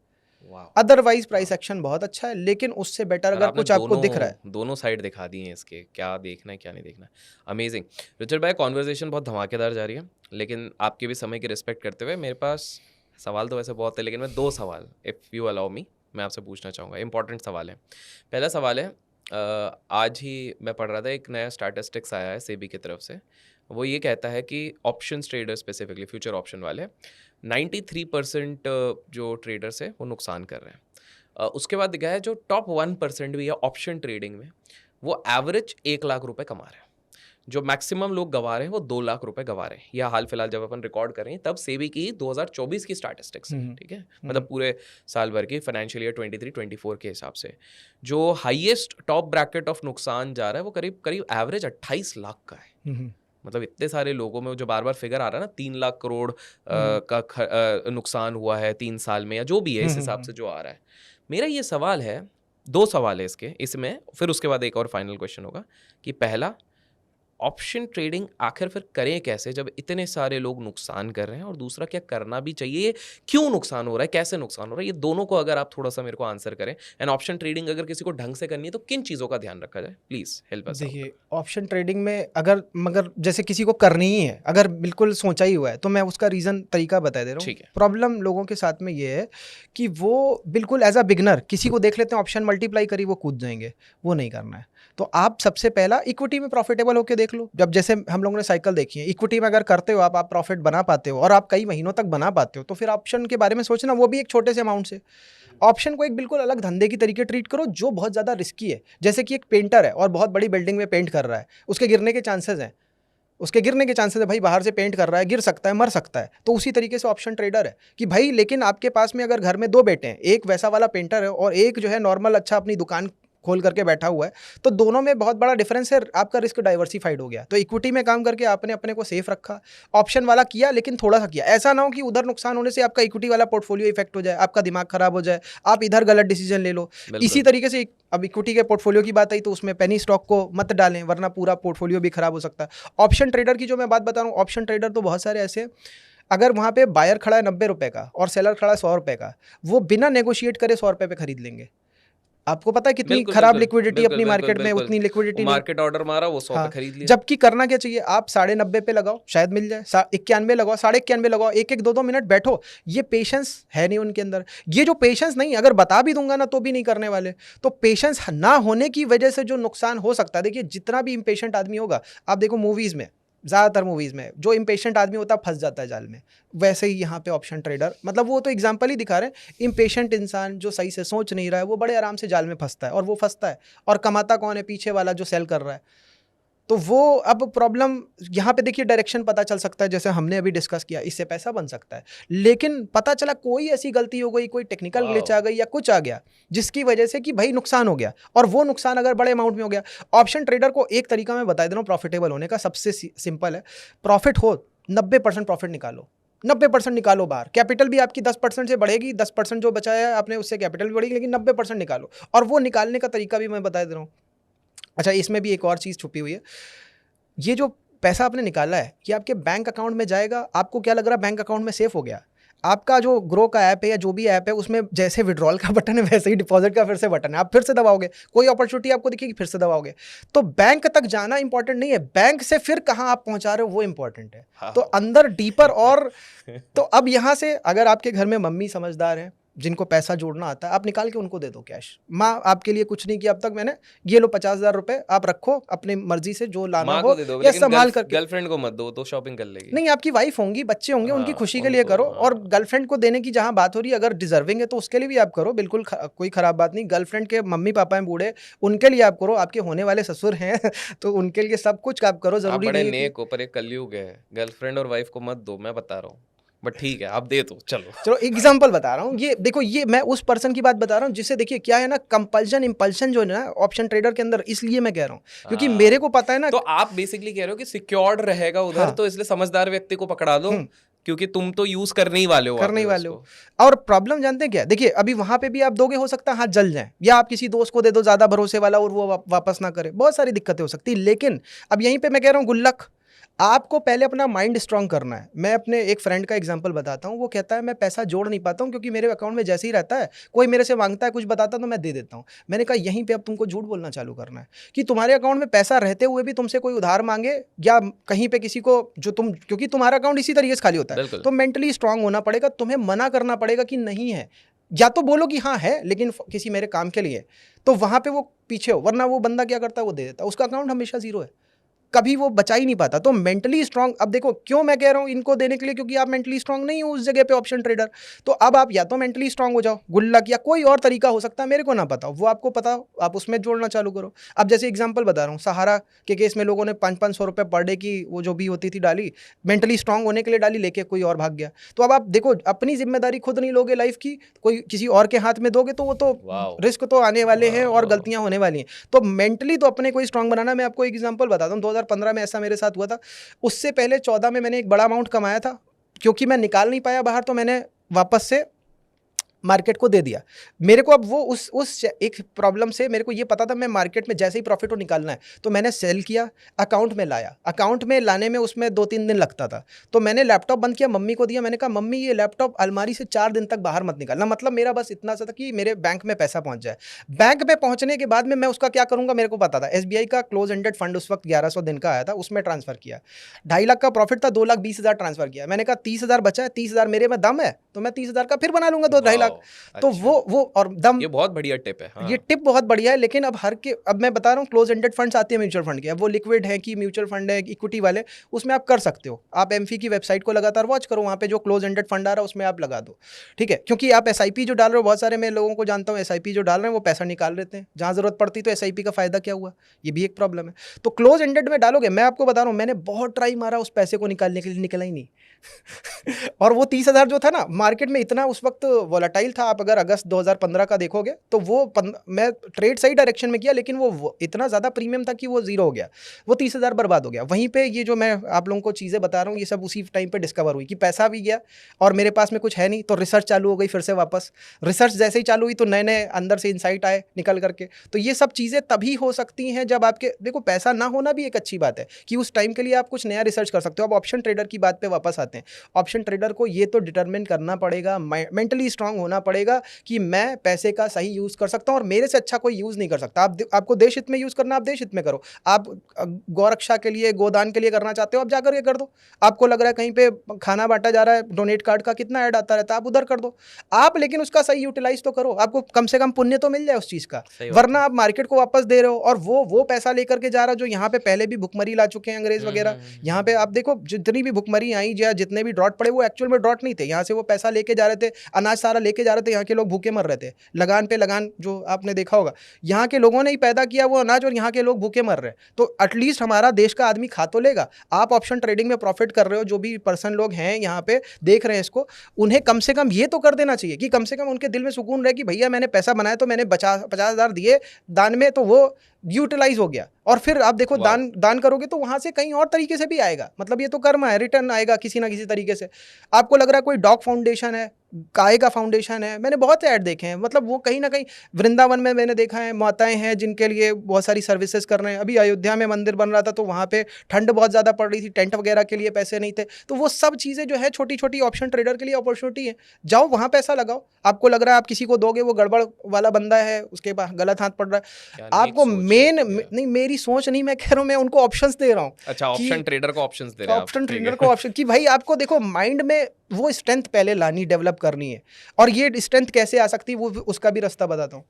वाह अदरवाइज प्राइस एक्शन बहुत अच्छा है, लेकिन उससे बेटर और अगर आपने कुछ आपको दिख रहा है। दोनों साइड दिखा दी हैं इसके, क्या देखना है क्या नहीं देखना है। अमेजिंग रुचिर भाई, कॉन्वर्जेशन बहुत धमाकेदार जा रही है, लेकिन आपके भी समय की रिस्पेक्ट करते हुए मेरे पास सवाल तो वैसे बहुत है, लेकिन मैं 2 सवाल इफ़ यू अलाउ मी मैं आपसे पूछना चाहूँगा। इंपॉर्टेंट सवाल है। पहला सवाल है, आज ही मैं पढ़ रहा था, एक नया स्टैटिस्टिक्स आया है सेबी की तरफ से। वो ये कहता है कि options trader, specifically future option वाले, 93% जो ट्रेडर्स हैं वो नुकसान कर रहे हैं। उसके बाद दिखा है जो टॉप 1% भी है ऑप्शन ट्रेडिंग में, वो एवरेज 1 लाख रुपए कमा रहे हैं। जो मैक्सिमम लोग गवा रहे हैं वो 2 लाख रुपए गवा रहे हैं। यह हाल फिलहाल जब अपन रिकॉर्ड कर रहे हैं तब सेबी की 2024 की स्टैटिस्टिक्स है, ठीक है, मतलब पूरे साल भर की फाइनेंशियल ईयर 23-24 के हिसाब से जो हाईएस्ट टॉप ब्रैकेट ऑफ नुकसान जा रहा है वो करीब करीब एवरेज 28 लाख का है। मतलब इतने सारे लोगों में जो बार बार फिगर आ रहा है ना, 3 लाख करोड़ का नुकसान हुआ है 3 साल में, या जो भी है इस हिसाब से जो आ रहा है। मेरा ये सवाल है, 2 सवाल है इसके, इसमें फिर उसके बाद एक और फाइनल क्वेश्चन होगा कि पहला, ऑप्शन ट्रेडिंग आखिर फिर करें कैसे जब इतने सारे लोग नुकसान कर रहे हैं, और दूसरा क्या करना भी चाहिए, क्यों नुकसान हो रहा है, कैसे नुकसान हो रहा है, ये दोनों को अगर आप थोड़ा सा मेरे को आंसर करें। एंड ऑप्शन ट्रेडिंग अगर किसी को ढंग से करनी है तो किन चीज़ों का ध्यान रखा जाए, प्लीज़ हेल्प अस आउट। देखिए, ऑप्शन ट्रेडिंग में अगर मगर जैसे किसी को करनी ही है, अगर बिल्कुल सोचा ही हुआ है, तो मैं उसका रीज़न तरीका बता दे रहा हूँ। ठीक है। प्रॉब्लम लोगों के साथ में ये है कि वो बिल्कुल एज अ बिगनर किसी को देख लेते हैं ऑप्शन मल्टीप्लाई करी वो कूद जाएंगे, वो नहीं करना है। तो आप सबसे पहला इक्विटी में प्रॉफिटेबल होकर देख लो। जब जैसे हम लोगों ने साइकिल देखी है, इक्विटी में अगर करते हो आप प्रॉफिट बना पाते हो और आप कई महीनों तक बना पाते हो, तो फिर ऑप्शन के बारे में सोचना, वो भी एक छोटे से अमाउंट से। ऑप्शन को एक बिल्कुल अलग धंधे की तरीके ट्रीट करो जो बहुत ज़्यादा रिस्की है। जैसे कि एक पेंटर है और बहुत बड़ी बिल्डिंग में पेंट कर रहा है, उसके गिरने के चांसेस हैं, उसके गिरने के चांसेस है, भाई बाहर से पेंट कर रहा है, गिर सकता है, मर सकता है। तो उसी तरीके से ऑप्शन ट्रेडर है कि भाई, लेकिन आपके पास में अगर घर में 2 बेटे हैं, एक वैसा वाला पेंटर है और एक जो है नॉर्मल अच्छा अपनी दुकान खोल करके बैठा हुआ है, तो दोनों में बहुत बड़ा डिफरेंस है, आपका रिस्क डाइवर्सिफाइड हो गया। तो इक्विटी में काम करके आपने अपने को सेफ रखा, ऑप्शन वाला किया लेकिन थोड़ा सा किया। ऐसा ना हो कि उधर नुकसान होने से आपका इक्विटी वाला पोर्टफोलियो इफेक्ट हो जाए, आपका दिमाग खराब हो जाए, आप इधर गलत डिसीजन ले लो। इसी तरीके से अब इक्विटी के पोर्टफोलियो की बात आई तो उसमें पेनी स्टॉक को मत डालें, वरना पूरा पोर्टफोलियो भी खराब हो सकता है। ऑप्शन ट्रेडर की जो मैं बात बता रहा हूँ, ऑप्शन ट्रेडर तो बहुत सारे ऐसे, अगर वहाँ पे बायर खड़ा है 90 रुपये का और सेलर खड़ा है 100 रुपये का, वो बिना नेगोशिएट करे 100 रुपये पे खरीद लेंगे। आपको पता है कितनी खराब लिक्विडिटी अपनी मार्केट में, उतनी लिक्विडिटी मार्केट ऑर्डर मारा वो 100 पे खरीद लिया। जबकि करना क्या चाहिए, आप 90.5 पे लगाओ, शायद मिल जाए, 91 लगाओ, 91.5 लगाओ, 1-1 2-2 मिनट बैठो। ये पेशेंस है नहीं उनके अंदर। ये जो पेशेंस नहीं, अगर बता भी दूंगा ना तो भी नहीं करने वाले। तो पेशेंस ना होने की वजह से जो नुकसान हो सकता है, देखिए जितना भी इम्पेशेंट आदमी होगा, आप देखो मूवीज में, ज़्यादातर मूवीज़ में जो इम्पेशेंट आदमी होता है फंस जाता है जाल में, वैसे ही यहाँ पे ऑप्शन ट्रेडर, मतलब वो तो एग्जांपल ही दिखा रहे हैं। इम्पेशेंट इंसान जो सही से सोच नहीं रहा है, वो बड़े आराम से जाल में फंसता है, और वो फंसता है और कमाता कौन है, पीछे वाला जो सेल कर रहा है। तो वो अब प्रॉब्लम यहाँ पे देखिए, डायरेक्शन पता चल सकता है, जैसे हमने अभी डिस्कस किया, इससे पैसा बन सकता है, लेकिन पता चला कोई ऐसी गलती हो गई, कोई टेक्निकल ग्लिच आ गई या कुछ आ गया जिसकी वजह से कि भाई नुकसान हो गया, और वो नुकसान अगर बड़े अमाउंट में हो गया। ऑप्शन ट्रेडर को एक तरीका मैं बता दे रहा हूँ प्रॉफिटेबल होने का, सबसे सिंपल है, प्रॉफिट हो 90% प्रॉफिट निकालो, 90% निकालो बाहर। कैपिटल भी आपकी 10% से बढ़ेगी, 10% जो बचाया है आपने उससे कैपिटल भी बढ़ेगी, लेकिन 90% निकालो। और वो निकालने का तरीका भी मैं बता दे रहा हूँ। अच्छा, इसमें भी एक और चीज़ छुपी हुई है। ये जो पैसा आपने निकाला है, ये आपके बैंक अकाउंट में जाएगा। आपको क्या लग रहा है बैंक अकाउंट में सेफ हो गया? आपका जो ग्रो का ऐप है या जो भी ऐप है, उसमें जैसे विड्रॉल का बटन है वैसे ही डिपॉजिट का फिर से बटन है, आप फिर से दबाओगे, कोई अपॉर्चुनिटी आपको दिखेगी फिर से दबाओगे। तो बैंक तक जाना इंपॉर्टेंट नहीं है, बैंक से फिर कहाँ आप पहुंचा रहे हो वो इंपॉर्टेंट है। तो अंदर डीपर और तो अब यहाँ से अगर आपके घर में मम्मी समझदार हैं, जिनको पैसा जोड़ना आता है, आप निकाल के उनको दे दो कैश। माँ आपके लिए कुछ नहीं किया अब तक, मैंने ये लो 50,000 रुपए, आप रखो अपनी मर्जी से जो लाना हो, या संभाल करके। गर्लफ्रेंड को मत दो, तो शॉपिंग कर लेगी। नहीं, आपकी वाइफ होंगी, बच्चे होंगे, उनकी खुशी के लिए करो। और गर्लफ्रेंड को देने की जहाँ बात हो रही है, अगर डिजर्विंग है तो उसके लिए भी आप करो, बिल्कुल कोई खराब बात नहीं। गर्लफ्रेंड के मम्मी पापा हैं बूढ़े, उनके लिए आप करो, आपके होने वाले ससुर हैं तो उनके लिए सब कुछ आप करो। जरूरी नहीं है नेक हो, पर एक कलयुग है, गर्लफ्रेंड और वाइफ को मत दो, मैं बता रहा हूँ, बट ठीक है आप दे दो। चलो एग्जांपल बता रहा हूँ। ये देखो, ये मैं उस पर्सन की बात बता रहा हूँ जिससे, देखिए क्या है ना, कंपल्शन इंपल्शन जो है ना ऑप्शन ट्रेडर के अंदर, इसलिए मैं कह रहा हूँ क्योंकि मेरे को पता है ना। तो आप बेसिकली कह रहे हो कि सिक्योर्ड रहेगा उधर, तो इसलिए समझदार व्यक्ति को पकड़ा दो, क्योंकि तुम तो यूज करने ही वाले हो। और प्रॉब्लम जानते हैं क्या, देखिए अभी वहां पे भी आप दोगे, हो सकता है हाथ जल जाए, या आप किसी दोस्त को दे दो ज्यादा भरोसे वाला और वो वापस ना करे, बहुत सारी दिक्कतें हो सकती है। लेकिन अब यहीं पे मैं कह रहा हूँ गुल्लक, आपको पहले अपना माइंड स्ट्रांग करना है। मैं अपने एक फ्रेंड का एग्जांपल बताता हूँ, वो कहता है मैं पैसा जोड़ नहीं पाता हूँ क्योंकि मेरे अकाउंट में जैसे ही रहता है, कोई मेरे से माँगता है, कुछ बताता है तो मैं दे देता हूँ। मैंने कहा यहीं पे अब तुमको झूठ बोलना चालू करना है कि तुम्हारे अकाउंट में पैसा रहते हुए भी तुमसे कोई उधार माँगे या कहीं पे किसी को जो तुम, क्योंकि तुम्हारा अकाउंट इसी तरीके से खाली होता है, बिल्कुल। तो मेंटली स्ट्रांग होना पड़ेगा, तुम्हें मना करना पड़ेगा कि नहीं है। या तो बोलो कि हाँ है, लेकिन किसी मेरे काम के लिए, तो वहाँ पे वो पीछे हो, वरना वो बंदा क्या करता है, वो दे देता है, उसका अकाउंट हमेशा ज़ीरो है, कभी वो बचा ही नहीं पाता। तो मेंटली स्ट्रांग, अब देखो क्यों मैं कह रहा हूँ इनको देने के लिए, क्योंकि आप मेंटली स्ट्रांग नहीं हो उस जगह पे ऑप्शन ट्रेडर। तो अब आप या तो मेंटली स्ट्रांग हो जाओ, गुल्लक या कोई और तरीका हो सकता है, मेरे को ना पता हो, वो आपको पता हो, आप उसमें जोड़ना चालू करो। अब जैसे एग्जांपल बता रहा हूँ, सहारा के केस में लोगों ने 500-500 रुपये पर डे की वो जो भी होती थी डाली, मेंटली स्ट्रांग होने के लिए डाली, लेके कोई और भाग गया। तो अब आप देखो, अपनी जिम्मेदारी खुद नहीं लोगे लाइफ की, कोई किसी और के हाथ में दोगे तो वो तो वाओ। रिस्क तो आने वाले हैं और वाओ। गलतियां होने वाली हैं। तो मेंटली तो अपने को ही स्ट्रांग बनाना। मैं आपको एक एग्जांपल बताता हूँ, 2015 में ऐसा मेरे साथ हुआ था। उससे पहले 14 में मैंने एक बड़ा अमाउंट कमाया था, क्योंकि मैं निकाल नहीं पाया बाहर, तो मैंने वापस से मार्केट को दे दिया। मेरे को अब वो उस एक प्रॉब्लम से मेरे को ये पता था मैं मार्केट में जैसे ही प्रॉफिट को निकालना है, तो मैंने सेल किया, अकाउंट में लाया। अकाउंट में लाने में उसमें 2-3 दिन लगता था, तो मैंने लैपटॉप बंद किया, मम्मी को दिया। मैंने कहा मम्मी ये लैपटॉप अलमारी से 4 दिन तक बाहर मत निकालना, मतलब मेरा बस इतना सा था कि मेरे बैंक में पैसा पहुंच जाए। बैंक में पहुंचने के बाद में मैं उसका क्या करूंगा मेरे को पता था। SBI का क्लोज एंडेड फंड उस वक्त 1100 दिन का आया था, उसमें ट्रांसफर किया। 2.5 लाख का प्रॉफिट था, 2,20,000 ट्रांसफर किया। मैंने कहा 30,000 बचा है, 30,000 मेरे में दम है, तो मैं 30,000 का फिर बना लूंगा 2-2.5 लाख। वाओ। तो अच्छा, वो और दम, ये बहुत बढ़िया टिप है। ये हाँ। टिप बहुत बढ़िया है। लेकिन अब मैं बता रहा हूँ, क्लोज एंडेड फंड्स आते हैं म्यूचुअल फंड के, अब वो लिक्विड है कि म्यूचुअल फंड है इक्विटी वाले, उसमें आप कर सकते हो। आप एमफी की वेबसाइट को लगातार वॉच करो, वहाँ पे जो क्लोज एंडेड फंड आ रहा है उसमें आप लगा दो, ठीक है। क्योंकि आप SIP जो डाल रहे हो, बहुत सारे मैं लोगों को जानता हूँ SIP जो डाल रहे हैं वो पैसा निकाल लेते हैं, जहाँ जरूरत पड़ती तो SIP का फायदा क्या हुआ, ये भी एक प्रॉब्लम है। तो क्लोज एंडेड में डालोगे, मैं आपको बता रहा हूँ, मैंने बहुत ट्राई मारा उस पैसे को निकालने के लिए, निकला ही नहीं। और वो 30,000 जो था ना, मार्केट में इतना उस वक्त वोलाटाइल था। आप अगर अगस्त 2015 का देखोगे तो वो मैं ट्रेड सही डायरेक्शन में किया, लेकिन वो इतना ज़्यादा प्रीमियम था कि वो जीरो हो गया, वो 30,000 बर्बाद हो गया। वहीं पे ये जो मैं आप लोगों को चीज़ें बता रहा हूँ, ये सब उसी टाइम पे डिस्कवर हुई कि पैसा भी गया और मेरे पास में कुछ है नहीं। तो रिसर्च चालू हो गई फिर से वापस। रिसर्च जैसे ही चालू हुई तो नए नए अंदर से इंसाइट आए निकल करके। तो ये सब चीज़ें तभी हो सकती हैं जब आपके, देखो पैसा ना होना भी एक अच्छी बात है कि उस टाइम के लिए आप कुछ नया रिसर्च कर सकते हो। अब ऑप्शन ट्रेडर की बात पे वापस आते हैं। ऑप्शन ट्रेडर को ये तो डिटरमिन करना पड़ेगा, मेंटली स्ट्रांग होना पड़ेगा कि मैं पैसे का सही यूज़ कर सकता हूँ और मेरे से अच्छा कोई यूज़ नहीं कर सकता। आपको देश हित में यूज़ करना, आप देश हित में करो। आप गौरक्षा के लिए, गोदान के लिए करना चाहते हो, आप जाकर के कर दो। आपको लग रहा है कहीं पे खाना बांटा जा रहा है, डोनेट कार्ड का कितना ऐड आता रहता है, आप उधर कर दो आप, लेकिन उसका सही यूटिलाइज तो करो, आपको कम से कम पुण्य तो मिल जाए उस चीज़ का। सही बात वरना है। आप मार्केट को वापस दे रहे हो और वो पैसा लेकर के जा रहा है जो यहाँ पे पहले भी भुखमरी ला चुके हैं अंग्रेज वगैरह। यहाँ पे आप देखो जितनी भी भुखमरी आई या जितने भी ड्रॉट पड़े, वो एक्चुअल में ड्रॉट नहीं थे। यहाँ से वो पैसा लेके जा रहे थे, अनाज सारा लेके जा रहे थे, यहाँ के लोग भूखे मर रहे थे। लगान पे लगान जो आपने देखा होगा, यहाँ के लोगों ने ही पैदा किया वो अनाज और यहाँ के लोग भूखे मर रहे हैं। तो एटलीस्ट हमारा देश का आदमी खा तो लेगा। आप ऑप्शन ट्रेडिंग में प्रॉफिट कर रहे हो, जो भी पर्सन लोग हैं यहाँ पे देख रहे हैं इसको, उन्हें कम से कम ये तो कर देना चाहिए कि कम से कम उनके दिल में सुकून रहे कि भैया मैंने पैसा बनाया तो मैंने 50,000 दिए दान में, तो वो यूटिलाइज हो गया। और फिर आप देखो दान करोगे तो वहां से कहीं और तरीके से भी आएगा, मतलब ये तो कर्म है, रिटर्न आएगा किसी ना किसी तरीके से। आपको लग रहा है कोई डॉग फाउंडेशन है, गाय का फाउंडेशन है, मैंने बहुत से ऐड देखे हैं, मतलब वो कहीं ना कहीं वृंदावन में मैंने देखा है, माताएं हैं जिनके लिए बहुत सारी सर्विसेज कर रहे हैं। अभी अयोध्या में मंदिर बन रहा था तो वहाँ पे ठंड बहुत ज़्यादा पड़ रही थी, टेंट वगैरह के लिए पैसे नहीं थे। तो वो सब चीज़ें जो है छोटी छोटी ऑप्शन ट्रेडर के लिए अपॉर्चुनिटी है, जाओ वहाँ पैसा लगाओ। आपको लग रहा है आप किसी को दोगे, वो गड़बड़ वाला बंदा है, उसके पास गलत हाथ पड़ रहा है, आपको नहीं, मेरी सोच नहीं, मैं कह रहा हूँ मैं उनको ऑप्शंस दे रहा हूँ। अच्छा, ऑप्शन ट्रेडर को ऑप्शंस दे रहे हैं आप। ऑप्शन ट्रेडर को ऑप्शन कि भाई आपको देखो माइंड में वो स्ट्रेंथ पहले लानी, डेवलप करनी है। और ये स्ट्रेंथ कैसे आ सकती है, वो उसका भी रास्ता बताता हूँ।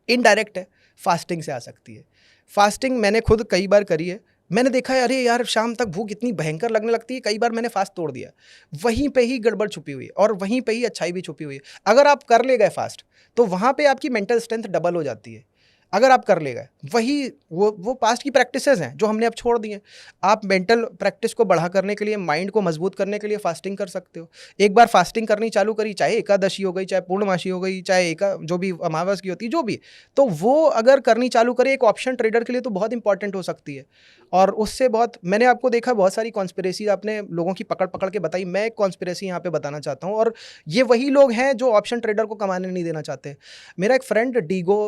इनडायरेक्ट है, फास्टिंग से आ सकती है। फास्टिंग मैंने खुद कई बार करी है। मैंने देखा है अरे यार शाम तक भूख इतनी भयंकर लगने लगती है, कई बार मैंने फास्ट तोड़ दिया। वहीं पे ही गड़बड़ छुपी हुई है और वहीं पे ही अच्छाई भी छुपी हुई है। अगर आप कर ले गए फास्ट तो वहाँ पे आपकी मेंटल स्ट्रेंथ डबल हो जाती है। अगर आप कर ले गए, वही वो पास्ट की प्रैक्टिसेस हैं जो हमने अब छोड़ दी हैं। आप मेंटल प्रैक्टिस को बढ़ा करने के लिए, माइंड को मजबूत करने के लिए फास्टिंग कर सकते हो। एक बार फास्टिंग करनी चालू करी, चाहे एकादशी हो गई, चाहे पूर्णमासी हो गई, चाहे जो भी अमावस की होती है, जो भी, तो वो अगर करनी चालू करे एक ऑप्शन ट्रेडर के लिए तो बहुत इंपॉर्टेंट हो सकती है। और उससे बहुत, मैंने आपको देखा बहुत सारी कॉन्स्पिरेसी आपने लोगों की पकड़ पकड़ के बताई, मैं एक कॉन्स्पिरेसी यहाँ पे बताना चाहता हूँ। और ये वही लोग हैं जो ऑप्शन ट्रेडर को कमाने नहीं देना चाहते। मेरा एक फ्रेंड डीगो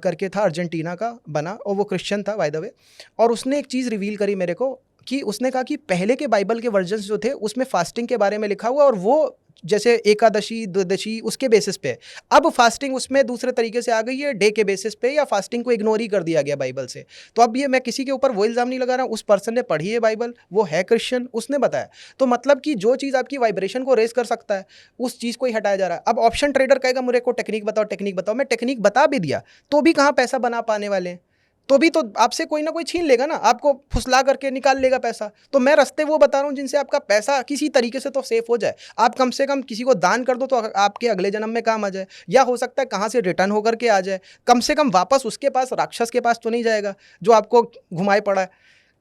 करके था, अर्जेंटीना का बना, और वो क्रिश्चियन था बाय द वे। और उसने एक चीज़ रिवील करी मेरे को कि उसने कहा कि पहले के बाइबल के वर्जन्स जो थे उसमें फास्टिंग के बारे में लिखा हुआ और वो जैसे एकादशी द्वादशी उसके बेसिस पे, अब फास्टिंग उसमें दूसरे तरीके से आ गई है, डे के बेसिस पे, या फास्टिंग को इग्नोर ही कर दिया गया बाइबल से। तो अब ये मैं किसी के ऊपर वो इल्ज़ाम नहीं लगा रहा हूँ, उस पर्सन ने पढ़ी है बाइबल, वो है क्रिश्चियन, उसने बताया। तो मतलब कि जो चीज़ आपकी वाइब्रेशन को रेस कर सकता है उस चीज़ को ही हटाया जा रहा है। अब ऑप्शन ट्रेडर कहेगा मुझे को टेक्निक बताओ, टेक्निक बताओ, मैं टेक्निक बता भी दिया तो भी कहाँ पैसा बना पाने वाले हैं, तो भी तो आपसे कोई ना कोई छीन लेगा ना, आपको फुसला करके निकाल लेगा पैसा। तो मैं रास्ते वो बता रहा हूँ जिनसे आपका पैसा किसी तरीके से तो सेफ हो जाए। आप कम से कम किसी को दान कर दो तो आपके अगले जन्म में काम आ जाए, या हो सकता है कहाँ से रिटर्न होकर के आ जाए, कम से कम वापस उसके पास, राक्षस के पास तो नहीं जाएगा जो आपको घुमाए पड़ा है।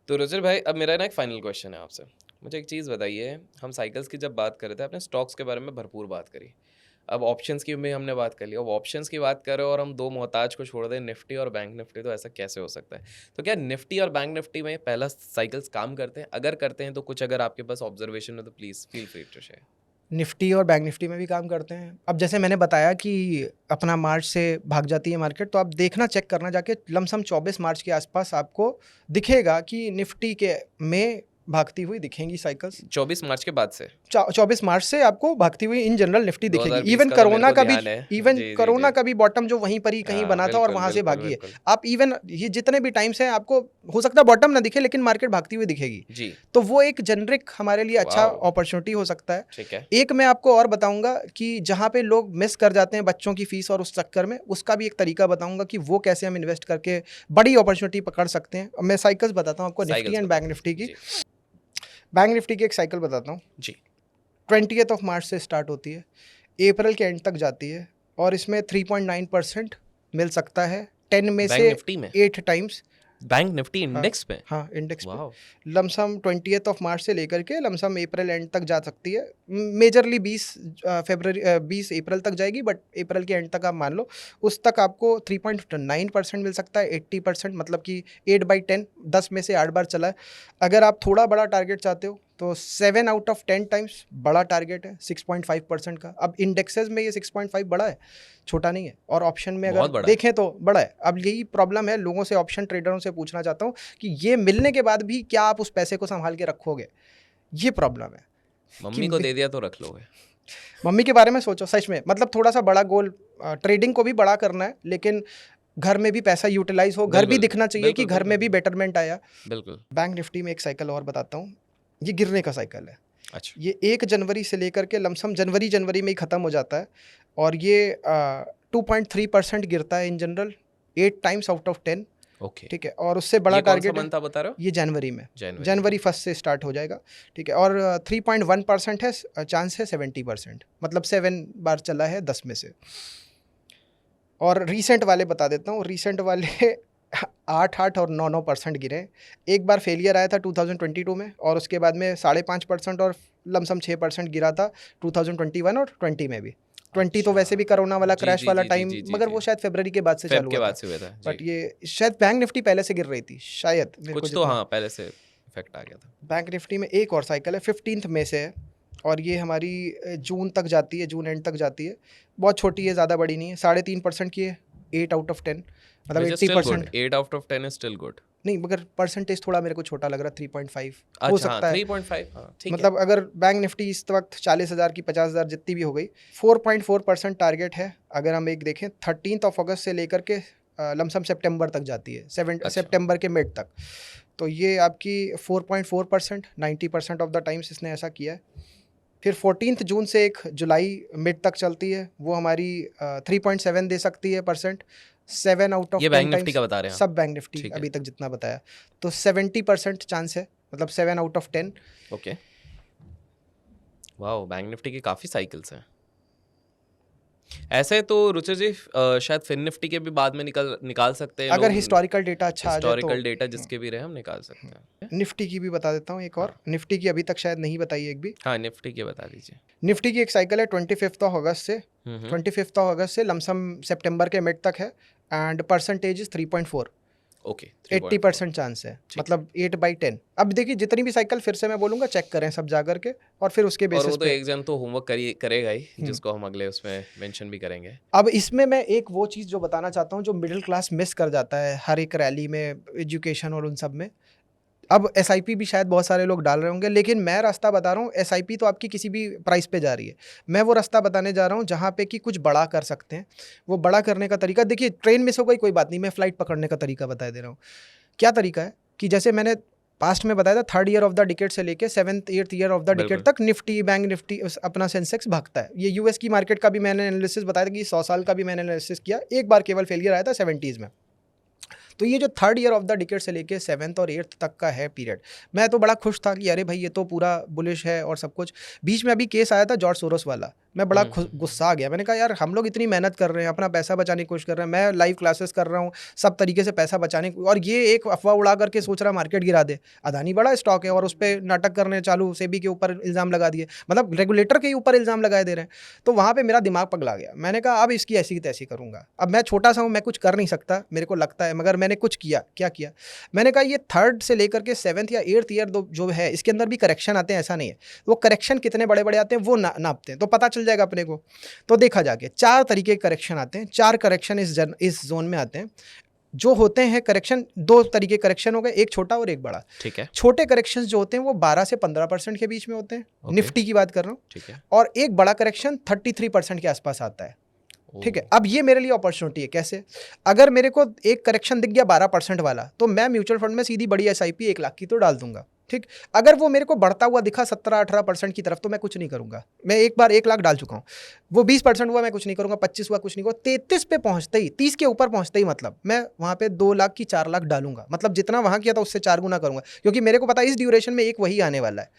तो रुचिर भाई, अब मेरा ना एक फाइनल क्वेश्चन है आपसे। मुझे एक चीज़ बताइए, हम साइकिल्स की जब बात कर रहे थे आपने स्टॉक्स के बारे में भरपूर बात करी, अब ऑप्शंस की भी हमने बात कर ली, अब ऑप्शंस की बात करें और हम दो मोहताज को छोड़ दें, निफ्टी और बैंक निफ्टी, तो ऐसा कैसे हो सकता है? तो क्या निफ्टी और बैंक निफ्टी में पहला साइकिल्स काम करते हैं? अगर करते हैं तो कुछ अगर आपके पास ऑब्जर्वेशन है तो please feel free to share. Nifty और बैंक निफ्टी में भी काम करते हैं। अब जैसे मैंने बताया कि अपना मार्च से भाग जाती है मार्केट, तो आप देखना, चेक करना जाके, लमसम 24 मार्च के आसपास आपको दिखेगा कि निफ्टी के में भागती हुई दिखेंगी साइकिल्स। 24 मार्च के बाद से 24 मार्च से आपको भागती हुई इन जनरल निफ्टी दिखेगी। 2020 इवन का तो मेरे कोरोना को का भी, ध्यान है। इवन जी, जी, कोरोना जी। का भी बॉटम जो वहीं पर ही कहीं हाँ, बना था और बिल्कुल, वहां से बिल्कुल, भागी है। बिल्कुल। आप इवन ये जितने भी टाइम्स हैं आपको हो सकता है बॉटम ना दिखे लेकिन मार्केट भागती हुई दिखेगी। जी, तो वो एक जेनरिक हमारे लिए अच्छा वाओ। अपॉर्चुनिटी हो सकता है। ठीक है। एक मैं आपको और बताऊंगा कि जहाँ पे लोग मिस कर जाते हैं बच्चों की फीस और उस चक्कर में, उसका भी एक तरीका बताऊंगा कि वो कैसे हम इन्वेस्ट करके बड़ी अपॉर्चुनिटी पकड़ सकते हैं। अब मैं साइकिल्स बताता हूँ आपको, निफ्टी साइकिल्स एंड बताओ। बैंक निफ्टी की। जी, बैंक निफ्टी की एक साइकिल बताता हूँ। जी। 20th ऑफ मार्च से स्टार्ट होती है, अप्रैल के एंड तक जाती है, और इसमें 3.9% मिल सकता है 10 में बैंक से निफ्टी में? 8 टाइम्स। बैंक निफ्टी हाँ इंडेक्स में? हाँ, इंडेक्स पे wow. Lump sum 20th of March से लेकर के लमसम अप्रैल एंड तक जा सकती है। मेजरली 20 फरवरी 20 अप्रैल तक जाएगी, बट अप्रैल के एंड तक आप मान लो, उस तक आपको 3.9% मिल सकता है। 80% मतलब कि 8/10, 10 में से 8 बार चला है। अगर आप थोड़ा बड़ा टारगेट चाहते हो तो 7 आउट ऑफ 10 टाइम्स बड़ा टारगेट है 6.5% का। अब इंडेक्सेस में ये 6.5 बड़ा है, छोटा नहीं है। और ऑप्शन में बहुत अगर बड़ा है। देखें तो बड़ा है। अब यही प्रॉब्लम है लोगों से, ऑप्शन ट्रेडरों से पूछना चाहता हूँ कि ये मिलने के बाद भी क्या आप उस पैसे को संभाल के रखोगे, ये प्रॉब्लम है। मम्मी को दे दिया तो रख लोगे? मम्मी के बारे में सोचो सच में, मतलब थोड़ा सा बड़ा गोल, ट्रेडिंग को भी बड़ा करना है लेकिन घर में भी पैसा यूटिलाइज हो, घर भी बिल्कुल, दिखना चाहिए कि बिल्कुल, घर में भी बिल्कुल। बेटरमेंट आया। बिल्कुल। बैंक निफ्टी में एक साइकिल और बताता हूँ, ये गिरने का साइकिल है। अच्छा। ये 1 जनवरी से लेकर के लमसम जनवरी में ही ख़त्म हो जाता है, और ये 2.3% गिरता है in general, 8 times out of 10। Okay. ठीक है, और उससे बड़ा ये कौन सा टारगेट है, मंथ आप बता रहे हो? ये जनवरी में, जनवरी। जनवरी 1 से स्टार्ट हो जाएगा। ठीक है, और 3.1% है चांस है 70%, मतलब 7 बार चला है 10 में से। और रीसेंट वाले बता देता हूँ, रीसेंट वाले 8 और 9% गिरे। एक बार फेलियर आया था 2022 में, और उसके बाद में 5.5% और लमसम 6% गिरा था 2021 और 20 में भी। 20 तो वैसे भी कोरोना वाला जी, क्रैश जी, वाला जी, टाइम, जी, जी, मगर जी। वो शायद फरवरी के बाद से फेब चालू के हुआ बाद था। से हुआ था। बट जी। ये शायद बैंक निफ्टी पहले से गिर रही थी शायद, मेरे को कुछ तो जितना। हाँ, पहले से इफेक्ट आ गया था। बैंक निफ्टी में एक और साइकिल है 15th में से है, और ये हमारी जून तक जाती है, जून एंड तक जाती है। बहुत छोटी है, ज़्यादा बड़ी नहीं है, 3.5% की है, 8 आउट ऑफ 10, मतलब Which is still 80%। good. 8 out of 10 is still good. नहीं, मगर परसेंटेज थोड़ा मेरे को छोटा लग रहा है, 3.5 हो अच्छा हाँ, सकता है। 3.5 हाँ, ठीक है। मतलब अगर बैंक निफ्टी इस वक्त 40,000 की 50,000 जितनी भी हो गई, 4.4% टारगेट है। अगर हम एक देखें 13 अगस्त से लेकर के लमसम सितंबर तक जाती है, अच्छा। सितंबर के मिड तक। तो ये आपकी 4.4%, 90% ऑफ द टाइम्स इसने ऐसा किया है। फिर 14 जून से एक जुलाई मिड तक चलती है, वो हमारी 3.7 दे सकती है परसेंट। 7 आउट ऑफ ये 10 बैंक निफ्टी टाइम्स, का बता रहे हैं आप? सब बैंक निफ्टी ठीक है। अभी तक जितना बताया, तो 70% चांस है, मतलब 7 out of 10। Okay. Wow, bank Nifty की काफ़ी साइकिल्स हैं। ऐसे तो रुचिर जी शायद फिन निफ्टी के भी बाद में निकाल सकते हैं अगर लोग। हिस्टोरिकल डेटा अच्छा आ जाए तो। हिस्टोरिकल डेटा जिसके भी रहे हम निकाल सकते हैं। निफ्टी की भी बता देता हूँ एक और, निफ्टी की अभी तक शायद नहीं बताई एक भी। हाँ, निफ्टी के बता दीजिए। निफ्टी की एक साइकिल है 25 अगस्त से, 25 अगस्त से लमसम सितंबर के मिड तक है, and percentage is 3.4। Okay, 80% chance है, मतलब 8/10। अब देखिए जितनी भी साइकिल फिर से मैं बोलूंगा, चेक करें सब जा करके, और फिर उसके और बेसिस वो तो पे। एक जन तो होमवर्क करेगा ही, जिसको हम अगले उसमें मेंशन भी करेंगे। अब इसमें मैं एक वो चीज़ जो बताना चाहता हूँ जो मिडिल क्लास मिस कर जाता है हर एक रैली में, एजुकेशन और उन सब में। अब एसआईपी भी शायद बहुत सारे लोग डाल रहे होंगे, लेकिन मैं रास्ता बता रहा हूँ। एसआईपी तो आपकी किसी भी प्राइस पे जा रही है, मैं वो रास्ता बताने जा रहा हूँ जहाँ पे कि कुछ बड़ा कर सकते हैं। वो बड़ा करने का तरीका देखिए, ट्रेन मिस हो गई कोई बात नहीं, मैं फ्लाइट पकड़ने का तरीका बता दे रहा हूँ। क्या तरीका है कि जैसे मैंने पास्ट में बताया था, third year of the decade से लेके 7th 8th year of the decade बिल्कुल। तक निफ्टी, बैंक निफ्टी, अपना सेंसेक्स भागता है। ये यूएस की मार्केट का भी मैंने एनालिसिस बताया था कि 100 साल का भी मैंने एनालिसिस किया, एक बार केवल फेलियर आया था 70s में। तो ये जो third year of the decade से लेके 7th और 8th तक का है पीरियड, मैं तो बड़ा खुश था कि अरे भाई ये तो पूरा बुलिश है और सब कुछ। बीच में अभी केस आया था जॉर्ज सोरोस वाला, मैं बड़ा गुस्सा आ गया। मैंने कहा यार हम लोग इतनी मेहनत कर रहे हैं, अपना पैसा बचाने की कोशिश कर रहे हैं, मैं लाइव क्लासेस कर रहा हूँ सब तरीके से पैसा बचाने की, और ये एक अफवाह उड़ा करके सोच रहा मार्केट गिरा दे। अदानी बड़ा स्टॉक है और उस पर नाटक करने चालू, सेबी के ऊपर इल्ज़ाम लगा दिए, मतलब रेगुलेटर के ऊपर इल्ज़ाम लगाए दे रहे हैं। तो वहाँ पे मेरा दिमाग पगला गया। मैंने कहा अब इसकी ऐसी की तैसी करूँगा। अब मैं छोटा सा हूँ, मैं कुछ कर नहीं सकता मेरे को लगता है, मगर मैंने कुछ किया। क्या किया? मैंने कहा ये थर्ड से लेकर के 7th या 8th ईयर जो है, इसके अंदर भी करेक्शन आते हैं, ऐसा नहीं है। वो करेक्शन कितने बड़े बड़े आते हैं वो नापते हैं, तो पता चल जाएगा अपने को। तो देखा जाके 4 तरीके के करेक्शन आते हैं, 4 करेक्शन इस जोन में आते हैं जो होते हैं। करेक्शन 2 तरीके करेक्शन हो गए, एक छोटा और एक बड़ा। ठीक है। छोटे करेक्शंस जो होते हैं वो 12 से 15% के बीच में होते हैं, Okay. निफ्टी की बात कर रहा हूँ। ठीक है। और एक बड़ा करेक्शन 33% के आसपास आता है। ठीक है, अब ये मेरे लिए अपॉर्चुनिटी है। कैसे? अगर मेरे को एक करेक्शन दिख गया 12% वाला, तो मैं म्यूचुअल फंड में सीधी बड़ी एसआईपी 1 लाख की तो डाल दूंगा। ठीक, अगर वो मेरे को बढ़ता हुआ दिखा 17-18% की तरफ, तो मैं कुछ नहीं करूंगा। मैं एक बार 1 लाख डाल चुका हूँ, वो 20% हुआ मैं कुछ नहीं करूंगा, 25 हुआ कुछ नहीं करूंगा, 33 पे पहुंचते ही, 30 के ऊपर पहुंचते ही मतलब मैं वहां पे 2 लाख की 4 लाख डालूंगा। मतलब जितना वहां किया था उससे 4 गुना करूंगा, क्योंकि मेरे को पता है इस ड्यूरेशन में एक वही आने वाला है,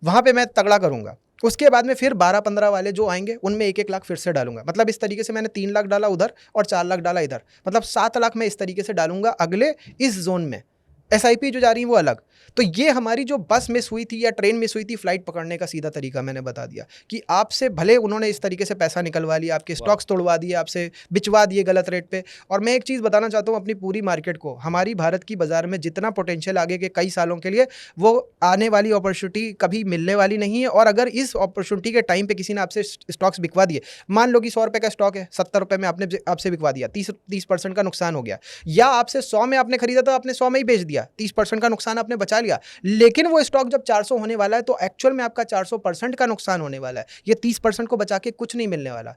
वहां पे मैं तगड़ा करूंगा। उसके बाद में फिर 12-15 वाले जो आएंगे उनमें 1-1 लाख फिर से डालूंगा। मतलब इस तरीके से मैंने 3 लाख डाला उधर और 4 लाख डाला इधर, मतलब 7 लाख मैं इस तरीके से डालूंगा अगले इस जोन में। एसआईपी जो जा रही है वो अलग। तो ये हमारी जो बस मिस हुई थी या ट्रेन मिस हुई थी, फ्लाइट पकड़ने का सीधा तरीका मैंने बता दिया कि आपसे भले उन्होंने इस तरीके से पैसा निकलवा लिया, आपके स्टॉक्स तोड़वा दिए, आपसे बिचवा दिए गलत रेट पे। और मैं एक चीज़ बताना चाहता हूँ अपनी पूरी मार्केट को, हमारी भारत की बाजार में जितना पोटेंशियल आगे के कई सालों के लिए, वो आने वाली अपॉर्चुनिटी कभी मिलने वाली नहीं है। और अगर इस अपॉर्चुनिटी के टाइम पे किसी ने आपसे स्टॉक्स बिकवा दिए, मान लो कि 100 रुपये का स्टॉक है, 70 रुपये में आपने आपसे बिकवा दिया, 30% का नुकसान हो गया। या आपसे 100 में आपने खरीदा तो आपने 100 में ही बेच दिया, 30% का नुकसान आपने बचा लिया। लेकिन वो स्टॉक जब 400 होने वाला है तो एक्चुअल में आपका 400% का नुकसान होने वाला है। ये 30% को बचा के कुछ नहीं मिलने वाला।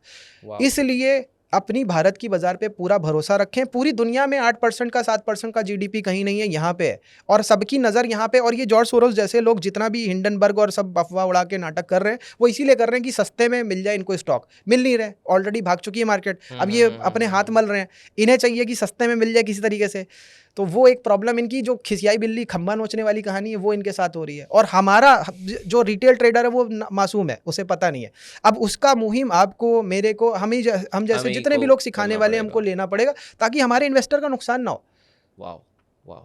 इसलिए अपनी भारत की बाजार पे पूरा भरोसा रखें। पूरी दुनिया में 8% का 7% का जीडीपी कहीं नहीं है, यहाँ पे है, और सबकी नज़र यहाँ पे। और ये जॉर्ज सोरोस जैसे लोग जितना भी हिंडनबर्ग और सब अफवाह उड़ा के नाटक कर रहे हैं, वो इसीलिए कर रहे हैं कि सस्ते में मिल जाए इनको स्टॉक। मिल नहीं रहे, ऑलरेडी भाग चुकी है मार्केट। अब ये अपने हाथ मल रहे हैं, इन्हें चाहिए कि सस्ते में मिल जाए किसी तरीके से। तो वो एक प्रॉब्लम, इनकी जो खिसियाई बिल्ली खंबा नोचने वाली कहानी है वो इनके साथ हो रही है। और हमारा जो रिटेल ट्रेडर है वो मासूम है, उसे पता नहीं है। अब उसका मुहिम आपको, मेरे को, हम जैसे जितने भी लोग सिखाने वाले हमको लेना पड़ेगा, ताकि हमारे इन्वेस्टर का नुकसान ना हो। वाह वाह।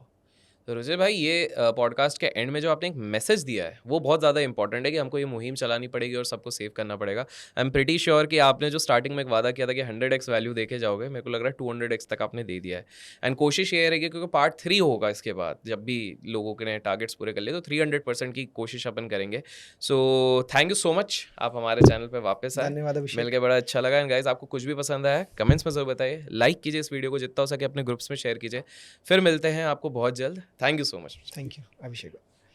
तो रुजय भाई, ये पॉडकास्ट के एंड में जो आपने एक मैसेज दिया है वो बहुत ज़्यादा इंपॉर्टेंट है कि हमको ये मुहिम चलानी पड़ेगी और सबको सेव करना पड़ेगा। आई एम प्रीटी श्योर कि आपने जो स्टार्टिंग में एक वादा किया था कि 100x वैल्यू देके जाओगे, मेरे को लग रहा है 200x तक आपने दे दिया है। एंड कोशिश ये रहेगी, क्योंकि पार्ट 3 होगा इसके बाद, जब भी लोगों के टारगेट्स पूरे कर लिए तो 300% की कोशिश अपन करेंगे। So thank you so much, आप हमारे चैनल पर वापस आए, धन्यवाद अभिषेक, मिल के बड़ा अच्छा लगा। एंड गाइस, आपको कुछ भी पसंद आया कमेंट्स में जरूर बताइए, लाइक कीजिए इस वीडियो को, जितना हो सके अपने ग्रुप्स में शेयर कीजिए। फिर मिलते हैं आपको बहुत जल्द। Thank you so much. Thank you Abhishek.